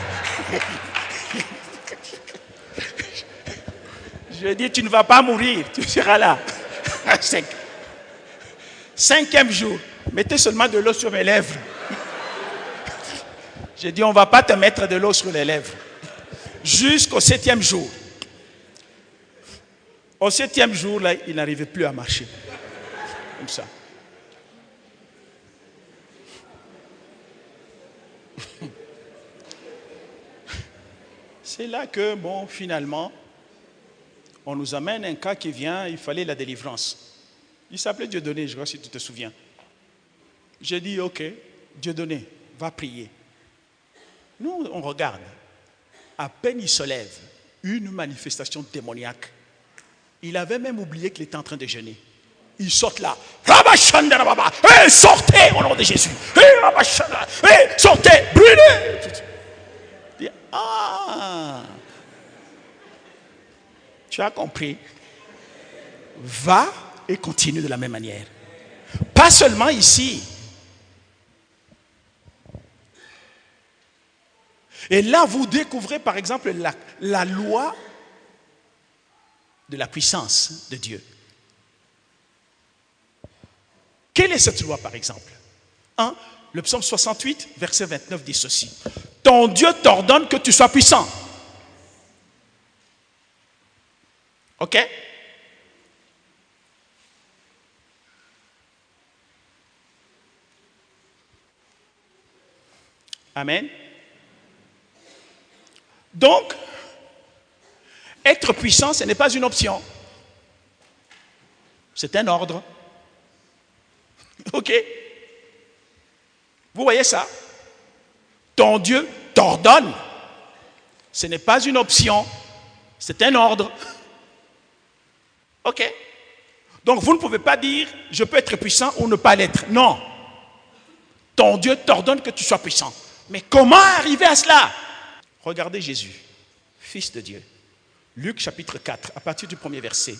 Je lui ai dit, tu ne vas pas mourir, tu seras là. 5e jour, mettez seulement de l'eau sur mes lèvres. J'ai dit, on ne va pas te mettre de l'eau sur les lèvres. Jusqu'au 7e jour. Au 7e jour, là, il n'arrivait plus à marcher. Comme ça. C'est là que, bon, finalement, on nous amène un cas qui vient, il fallait la délivrance. Il s'appelait Dieudonné, je crois si tu te souviens. J'ai dit, ok, Dieudonné, va prier. Nous, on regarde. À peine il se lève, une manifestation démoniaque. Il avait même oublié qu'il était en train de jeûner. Il sort là. Hey, sortez au nom de Jésus. Hey, sortez, brûlez. Ah, tu as compris. Va et continue de la même manière. Pas seulement ici. Et là, vous découvrez par exemple la loi de la puissance de Dieu. Quelle est cette loi par exemple? Le psaume 68, verset 29 dit ceci. Ton Dieu t'ordonne que tu sois puissant. Ok? Amen. Donc, être puissant, ce n'est pas une option. C'est un ordre. Ok? Vous voyez ça? Ton Dieu t'ordonne. Ce n'est pas une option. C'est un ordre. Ok? Donc, vous ne pouvez pas dire, je peux être puissant ou ne pas l'être. Non. Ton Dieu t'ordonne que tu sois puissant. Mais comment arriver à cela? Regardez Jésus, Fils de Dieu. Luc chapitre 4, à partir du 1er verset.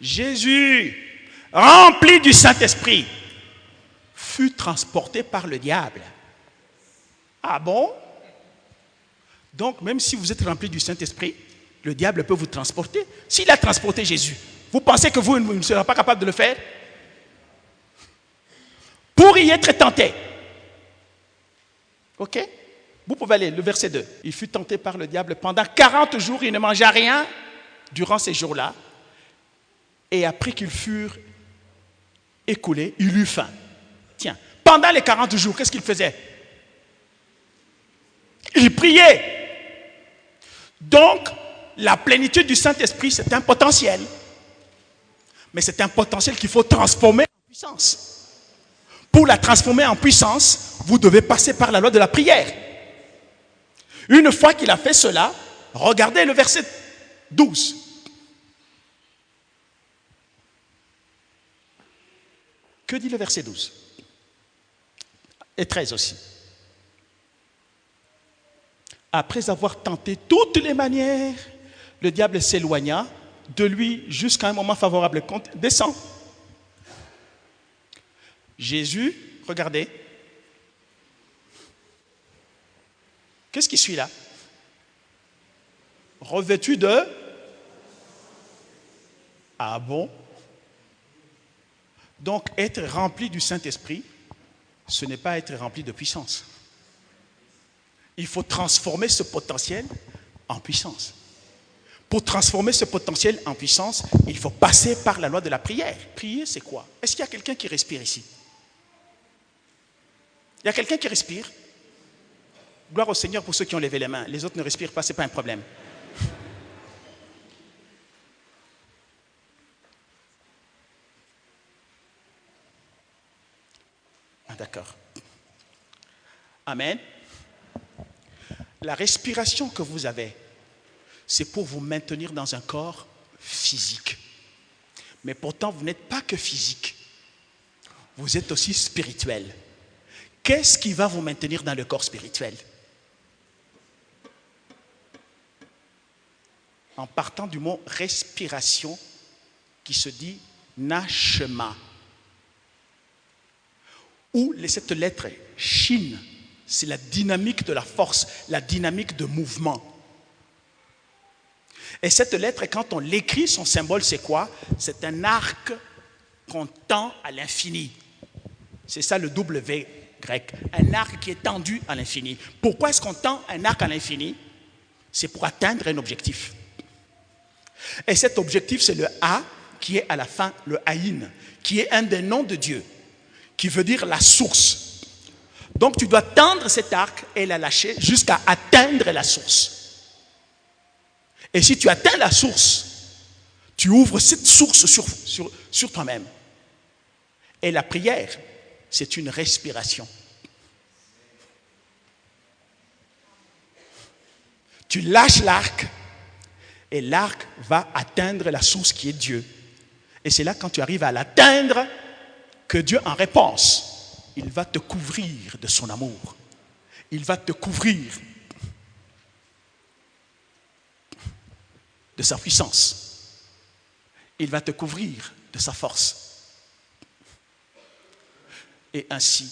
Jésus, rempli du Saint-Esprit, fut transporté par le diable. Ah bon? Donc, même si vous êtes rempli du Saint-Esprit, le diable peut vous transporter. S'il a transporté Jésus, vous pensez que vous ne serez pas capable de le faire? Pour y être tenté. Ok? Vous pouvez aller, le verset 2. Il fut tenté par le diable pendant 40 jours, il ne mangea rien durant ces jours-là. Et après qu'ils furent écoulés, il eut faim. Tiens, pendant les 40 jours, qu'est-ce qu'il faisait? Il priait. Donc, la plénitude du Saint-Esprit, c'est un potentiel. Mais c'est un potentiel qu'il faut transformer en puissance. Pour la transformer en puissance, vous devez passer par la loi de la prière. Une fois qu'il a fait cela, regardez le verset 12. Que dit le verset 12? Et 13 aussi. Après avoir tenté toutes les manières, le diable s'éloigna de lui jusqu'à un moment favorable. Descend. Jésus, regardez. Qu'est-ce qui suit là? Revêtu de... Ah bon? Donc, être rempli du Saint-Esprit, ce n'est pas être rempli de puissance. Il faut transformer ce potentiel en puissance. Pour transformer ce potentiel en puissance, il faut passer par la loi de la prière. Prier, c'est quoi? Est-ce qu'il y a quelqu'un qui respire ici? Il y a quelqu'un qui respire? Gloire au Seigneur pour ceux qui ont levé les mains. Les autres ne respirent pas, ce n'est pas un problème. Ah, d'accord. Amen. La respiration que vous avez, c'est pour vous maintenir dans un corps physique. Mais pourtant, vous n'êtes pas que physique. Vous êtes aussi spirituel. Qu'est-ce qui va vous maintenir dans le corps spirituel? En partant du mot respiration qui se dit nashma. où cette lettre Shin, c'est la dynamique de la force, la dynamique de mouvement. Et cette lettre, quand on l'écrit, son symbole, c'est quoi? C'est un arc qu'on tend à l'infini. C'est ça le W grec, un arc qui est tendu à l'infini. Pourquoi est-ce qu'on tend un arc à l'infini? C'est pour atteindre un objectif. Et cet objectif, c'est le A, qui est à la fin, le Aïn, qui est un des noms de Dieu, qui veut dire la source. Donc tu dois tendre cet arc et la lâcher jusqu'à atteindre la source. Et si tu atteins la source, tu ouvres cette source sur toi-même. Et la prière, c'est une respiration. Tu lâches l'arc et l'arc va atteindre la source qui est Dieu. Et c'est là, quand tu arrives à l'atteindre, que Dieu, en réponse, il va te couvrir de son amour. Il va te couvrir de sa puissance. Il va te couvrir de sa force. Et ainsi,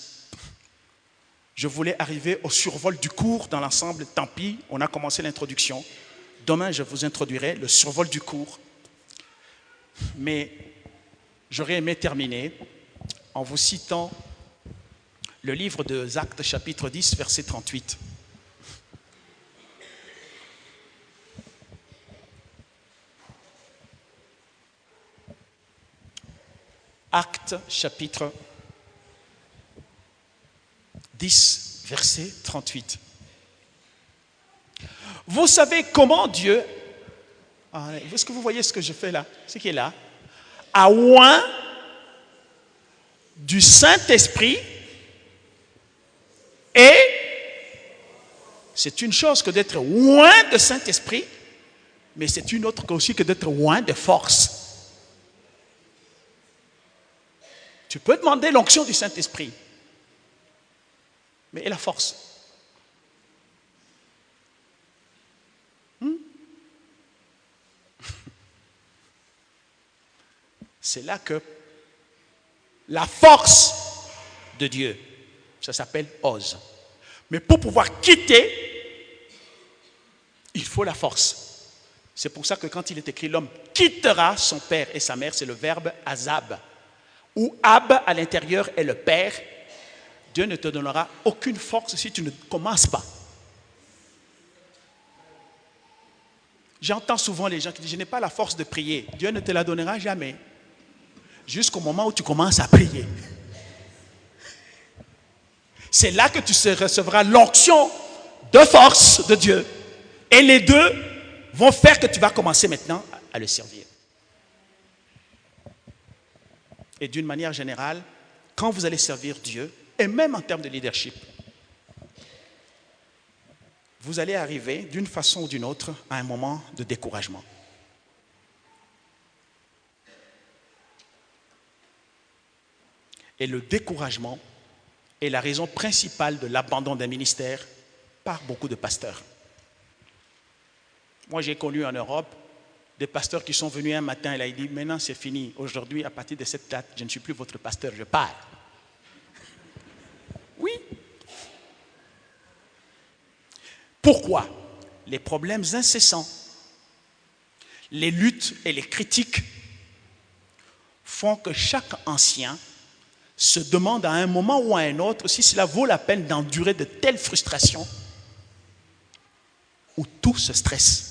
je voulais arriver au survol du cours dans l'ensemble. Tant pis, on a commencé l'introduction. Demain, je vous introduirai le survol du cours. Mais j'aurais aimé terminer en vous citant le livre des Actes, chapitre 10, verset 38. Actes, chapitre 10, verset 38. Vous savez comment Dieu, est-ce que vous voyez ce que je fais là? Ce qui est là, a oint du Saint-Esprit, et c'est une chose que d'être oint de Saint-Esprit, mais c'est une autre aussi que d'être oint de force. Tu peux demander l'onction du Saint-Esprit, mais et la force? C'est là que la force de Dieu, ça s'appelle ose. Mais pour pouvoir quitter, il faut la force. C'est pour ça que quand il est écrit, l'homme quittera son père et sa mère, c'est le verbe azab. Où ab à l'intérieur est le père. Dieu ne te donnera aucune force si tu ne commences pas. J'entends souvent les gens qui disent, je n'ai pas la force de prier. Dieu ne te la donnera jamais. Jusqu'au moment où tu commences à prier. C'est là que tu recevras l'onction de force de Dieu. Et les deux vont faire que tu vas commencer maintenant à le servir. Et d'une manière générale, quand vous allez servir Dieu, et même en termes de leadership, vous allez arriver d'une façon ou d'une autre à un moment de découragement. Et le découragement est la raison principale de l'abandon d'un ministère par beaucoup de pasteurs. Moi, j'ai connu en Europe des pasteurs qui sont venus un matin et là, ils disent, maintenant c'est fini. Aujourd'hui, à partir de cette date, je ne suis plus votre pasteur, je pars. Oui. Pourquoi? Les problèmes incessants, les luttes et les critiques font que chaque ancien se demande à un moment ou à un autre si cela vaut la peine d'endurer de telles frustrations où tout se stresse.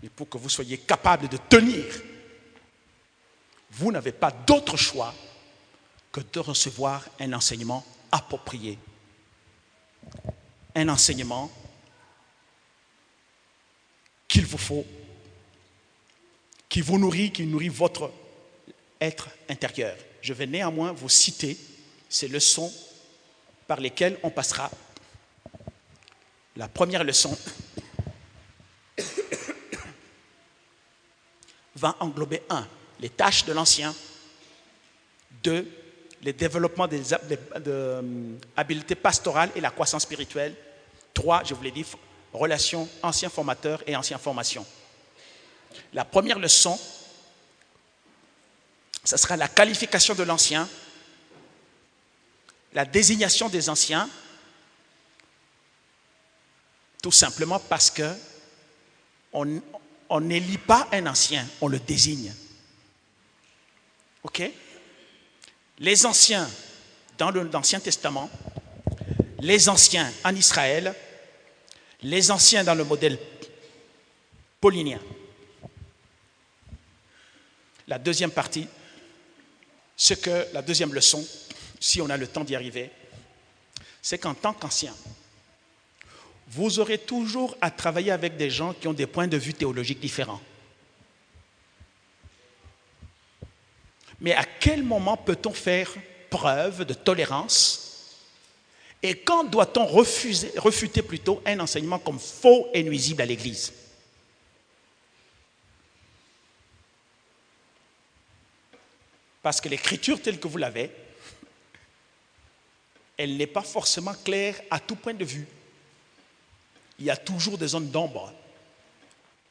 Mais pour que vous soyez capable de tenir, vous n'avez pas d'autre choix que de recevoir un enseignement approprié. Un enseignement qu'il vous faut, qui vous nourrit, qui nourrit votre être intérieur. Je vais néanmoins vous citer ces leçons par lesquelles on passera. La première leçon va englober 1. Les tâches de l'ancien. 2. Les développements des habiletés pastorales et la croissance spirituelle. 3. Je vous l'ai dit, relations ancien formateur et ancien formation. La première leçon Ce sera la qualification de l'ancien, la désignation des anciens, tout simplement parce que on n'élit pas un ancien, on le désigne. OK? Les anciens dans l'Ancien Testament, les anciens en Israël, les anciens dans le modèle paulinien. La deuxième partie, la deuxième leçon, si on a le temps d'y arriver, c'est qu'en tant qu'ancien, vous aurez toujours à travailler avec des gens qui ont des points de vue théologiques différents. Mais à quel moment peut-on faire preuve de tolérance? Et quand doit-on refuter plutôt un enseignement comme faux et nuisible à l'Église? Parce que l'Écriture telle que vous l'avez, elle n'est pas forcément claire à tout point de vue. Il y a toujours des zones d'ombre.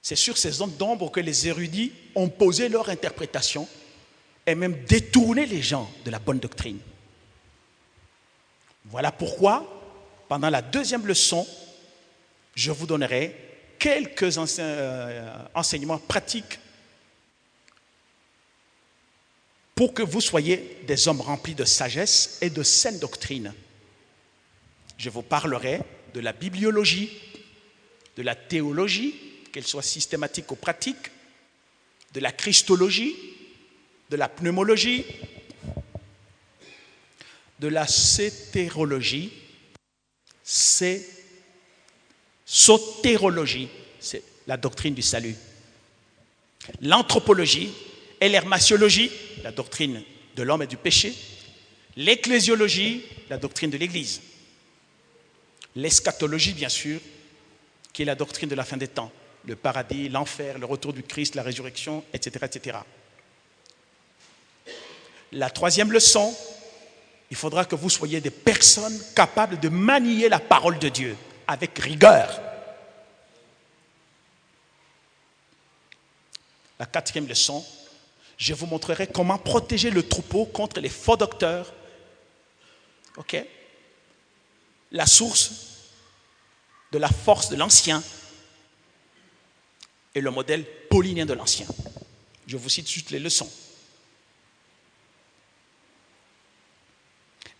C'est sur ces zones d'ombre que les érudits ont posé leur interprétation et même détourné les gens de la bonne doctrine. Voilà pourquoi, pendant la deuxième leçon, je vous donnerai quelques enseignements pratiques pour que vous soyez des hommes remplis de sagesse et de saine doctrine. Je vous parlerai de la bibliologie, de la théologie, qu'elle soit systématique ou pratique, de la christologie, de la pneumologie, de la sotérologie, sotérologie, c'est la doctrine du salut, l'anthropologie et l'hermatiologie, la doctrine de l'homme et du péché, l'ecclésiologie, la doctrine de l'Église, l'eschatologie, bien sûr, qui est la doctrine de la fin des temps, le paradis, l'enfer, le retour du Christ, la résurrection, etc., etc. La troisième leçon, il faudra que vous soyez des personnes capables de manier la parole de Dieu avec rigueur. La quatrième leçon, je vous montrerai comment protéger le troupeau contre les faux docteurs. OK? La source de la force de l'ancien et le modèle paulinien de l'ancien. Je vous cite juste les leçons.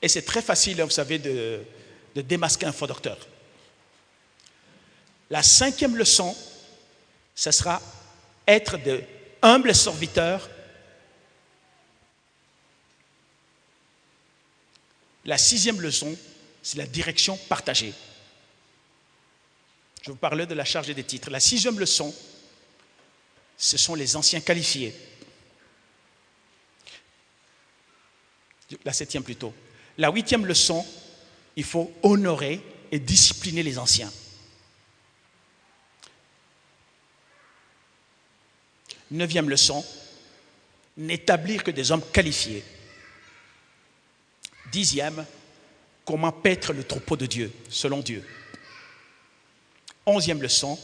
Et c'est très facile, vous savez, de démasquer un faux docteur. La cinquième leçon, ce sera être de humbles serviteurs. La sixième leçon, c'est la direction partagée. Je vous parlais de la charge et des titres. La sixième leçon, ce sont les anciens qualifiés. La septième plutôt. La huitième leçon, il faut honorer et discipliner les anciens. Neuvième leçon, n'établir que des hommes qualifiés. Dixième, comment paître le troupeau de Dieu, selon Dieu. Onzième leçon,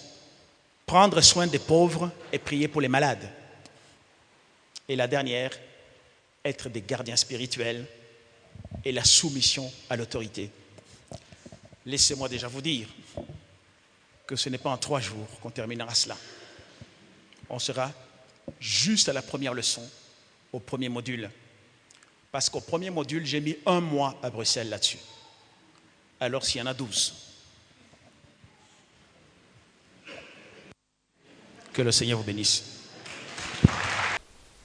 prendre soin des pauvres et prier pour les malades. Et la dernière, être des gardiens spirituels et la soumission à l'autorité. Laissez-moi déjà vous dire que ce n'est pas en 3 jours qu'on terminera cela. On sera juste à la première leçon, au premier module. Parce qu'au premier module, j'ai mis 1 mois à Bruxelles là-dessus. Alors s'il y en a 12. Que le Seigneur vous bénisse.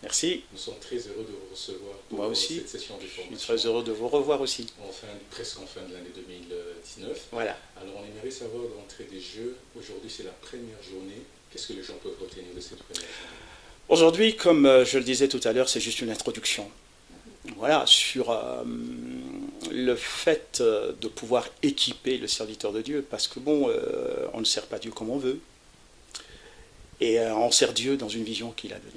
Merci. Nous sommes très heureux de vous recevoir pour Moi aussi. cette session de Je suis formation. très heureux de vous revoir aussi. Presque en fin de l'année 2019. Voilà. Alors on aimerait savoir d'entrée des jeux. Aujourd'hui c'est la première journée. Qu'est-ce que les gens peuvent retenir de cette première journée? Aujourd'hui, comme je le disais tout à l'heure, c'est juste une introduction. Voilà, sur le fait de pouvoir équiper le serviteur de Dieu, parce que bon, on ne sert pas Dieu comme on veut, et on sert Dieu dans une vision qu'il a donnée.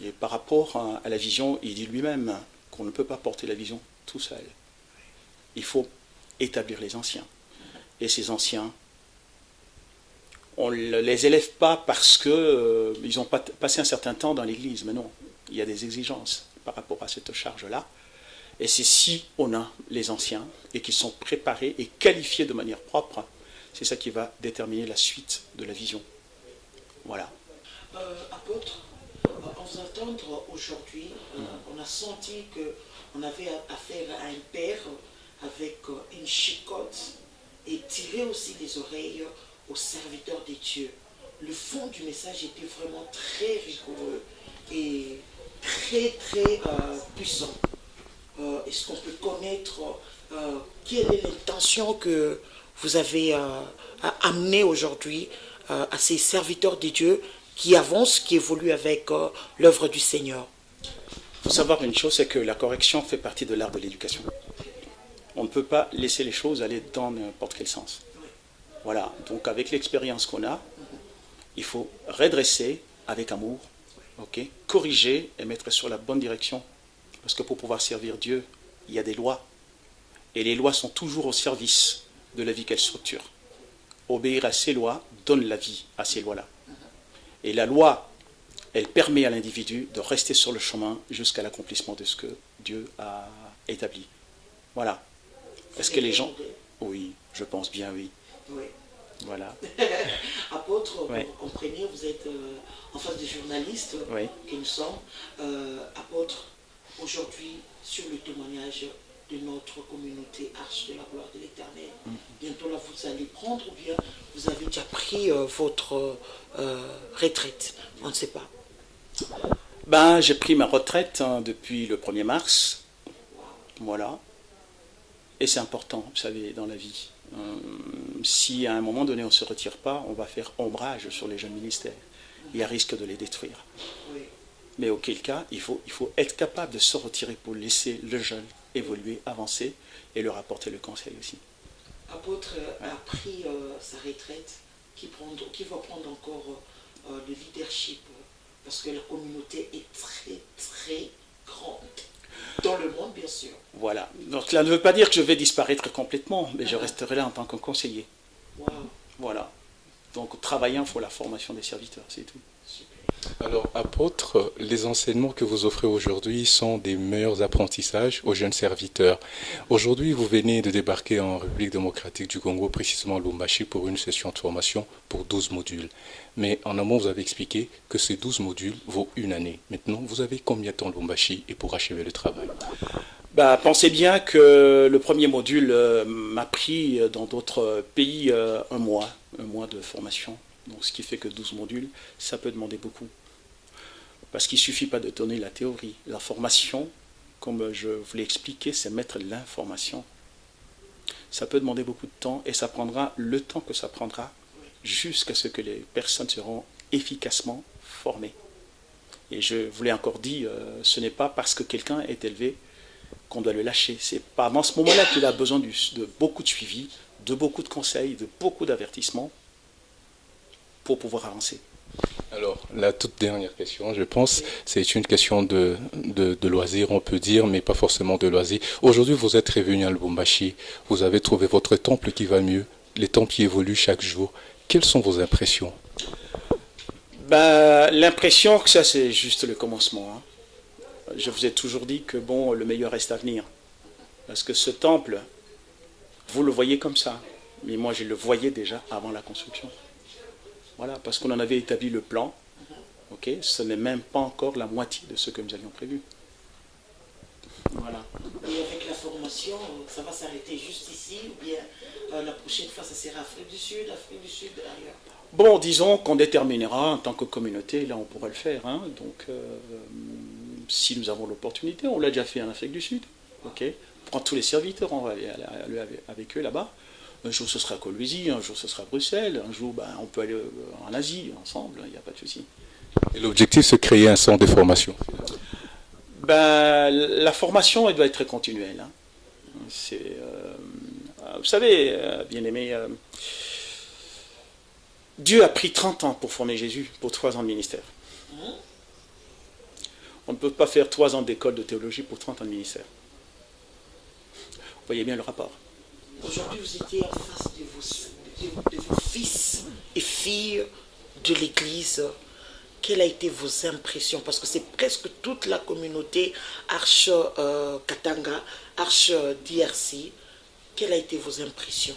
Et par rapport à la vision, il dit lui-même qu'on ne peut pas porter la vision tout seul. Il faut établir les anciens. Et ces anciens, on ne les élève pas parce qu'ils ont passé un certain temps dans l'Église, mais non, il y a des exigences. par rapport à cette charge-là. Et c'est si on a les anciens et qu'ils sont préparés et qualifiés de manière propre, c'est ça qui va déterminer la suite de la vision. Voilà. Apôtre, en vous entendre aujourd'hui, on a senti qu'on avait affaire à un père avec une chicotte et tirer aussi les oreilles aux serviteurs des dieux. Le fond du message était vraiment très rigoureux et très puissant. Est-ce qu'on peut connaître quelle est l'intention que vous avez amenée aujourd'hui à ces serviteurs des dieux qui avancent, qui évoluent avec l'œuvre du Seigneur? Il faut savoir une chose, c'est que la correction fait partie de l'art de l'éducation. On ne peut pas laisser les choses aller dans n'importe quel sens. Voilà, donc avec l'expérience qu'on a, il faut redresser avec amour, okay, corriger et mettre sur la bonne direction. Parce que pour pouvoir servir Dieu, il y a des lois. Et les lois sont toujours au service de la vie qu'elles structurent. Obéir à ces lois donne la vie à ces lois-là. Et la loi, elle permet à l'individu de rester sur le chemin jusqu'à l'accomplissement de ce que Dieu a établi. Voilà. Est-ce que les gens... Oui, je pense bien, oui. Oui. Voilà. Apôtre, Oui. vous comprenez, vous êtes en face des journalistes Oui. que nous sommes. Apôtre, aujourd'hui, sur le témoignage de notre communauté Arche de la gloire de l'Éternel, bientôt là, vous allez prendre ou bien vous avez déjà pris votre retraite? On ne sait pas. Ben, j'ai pris ma retraite depuis le 1er mars. Voilà. Et c'est important, vous savez, dans la vie. Si à un moment donné on ne se retire pas, on va faire ombrage sur les jeunes ministères. Il y a risque de les détruire. Oui. Mais auquel cas, il faut être capable de se retirer pour laisser le jeune évoluer, avancer et leur apporter le conseil aussi. Apôtre a pris sa retraite, qui va prendre encore le leadership, parce que la communauté est très grande. Dans le monde, bien sûr. Voilà. Donc cela ne veut pas dire que je vais disparaître complètement, mais je resterai là en tant que conseiller. Wow. Voilà. Donc travaillant pour la formation des serviteurs, c'est tout. Alors, apôtre, les enseignements que vous offrez aujourd'hui sont des meilleurs apprentissages aux jeunes serviteurs. Aujourd'hui, vous venez de débarquer en République démocratique du Congo, précisément à Lubumbashi, pour une session de formation pour 12 modules. Mais en amont, vous avez expliqué que ces 12 modules vaut une année. Maintenant, vous avez combien de temps à Lubumbashi et pour achever le travail? Bah, pensez bien que le premier module m'a pris dans d'autres pays un mois de formation. Donc, ce qui fait que 12 modules, ça peut demander beaucoup. Parce qu'il ne suffit pas de donner la théorie. La formation, comme je vous l'ai expliqué, c'est mettre l'information. Ça peut demander beaucoup de temps et ça prendra le temps que ça prendra jusqu'à ce que les personnes seront efficacement formées. Et je vous l'ai encore dit, ce n'est pas parce que quelqu'un est élevé qu'on doit le lâcher. C'est pas dans ce moment-là qu'il a besoin de beaucoup de suivi, de beaucoup de conseils, de beaucoup d'avertissements pour pouvoir avancer. Alors, la toute dernière question, je pense, c'est une question de loisir, on peut dire, mais pas forcément de loisir. Aujourd'hui, vous êtes revenu à Lubumbashi, vous avez trouvé votre temple qui va mieux, les temples qui évoluent chaque jour. Quelles sont vos impressions? L'impression que ça, c'est juste le commencement. Hein. Je vous ai toujours dit que bon, le meilleur reste à venir. Parce que ce temple, vous le voyez comme ça, mais moi, je le voyais déjà avant la construction. Voilà, parce qu'on en avait établi le plan. Ok, ce n'est même pas encore la moitié de ce que nous avions prévu. Voilà. Et avec la formation, ça va s'arrêter juste ici ou bien la prochaine fois, ça sera Afrique du Sud, ailleurs? Bon, disons qu'on déterminera en tant que communauté, là on pourra le faire. Hein. Donc, si nous avons l'opportunité, on l'a déjà fait en Afrique du Sud. Ok, on prend tous les serviteurs, on va aller avec eux là-bas. Un jour ce sera à Colombie, un jour ce sera à Bruxelles, un jour on peut aller en Asie ensemble, il n'y a pas de souci. Et l'objectif, c'est de créer un centre de formation. La formation, elle doit être continuelle. Hein. Vous savez, bien-aimé, Dieu a pris 30 ans pour former Jésus, pour 3 ans de ministère. On ne peut pas faire 3 ans d'école de théologie pour 30 ans de ministère. Vous voyez bien le rapport. Aujourd'hui, vous étiez en face de vos fils et filles de l'Église quelles a été vos impressions? Parce que c'est presque toute la communauté Arche Katanga, Arche DRC. Quelles a été vos impressions?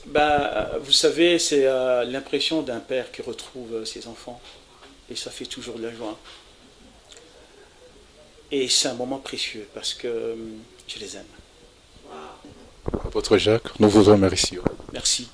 Vous savez, c'est l'impression d'un père qui retrouve ses enfants. Et ça fait toujours de la joie. Et c'est un moment précieux parce que je les aime. Apôtre Jacques, nous vous remercions. Merci.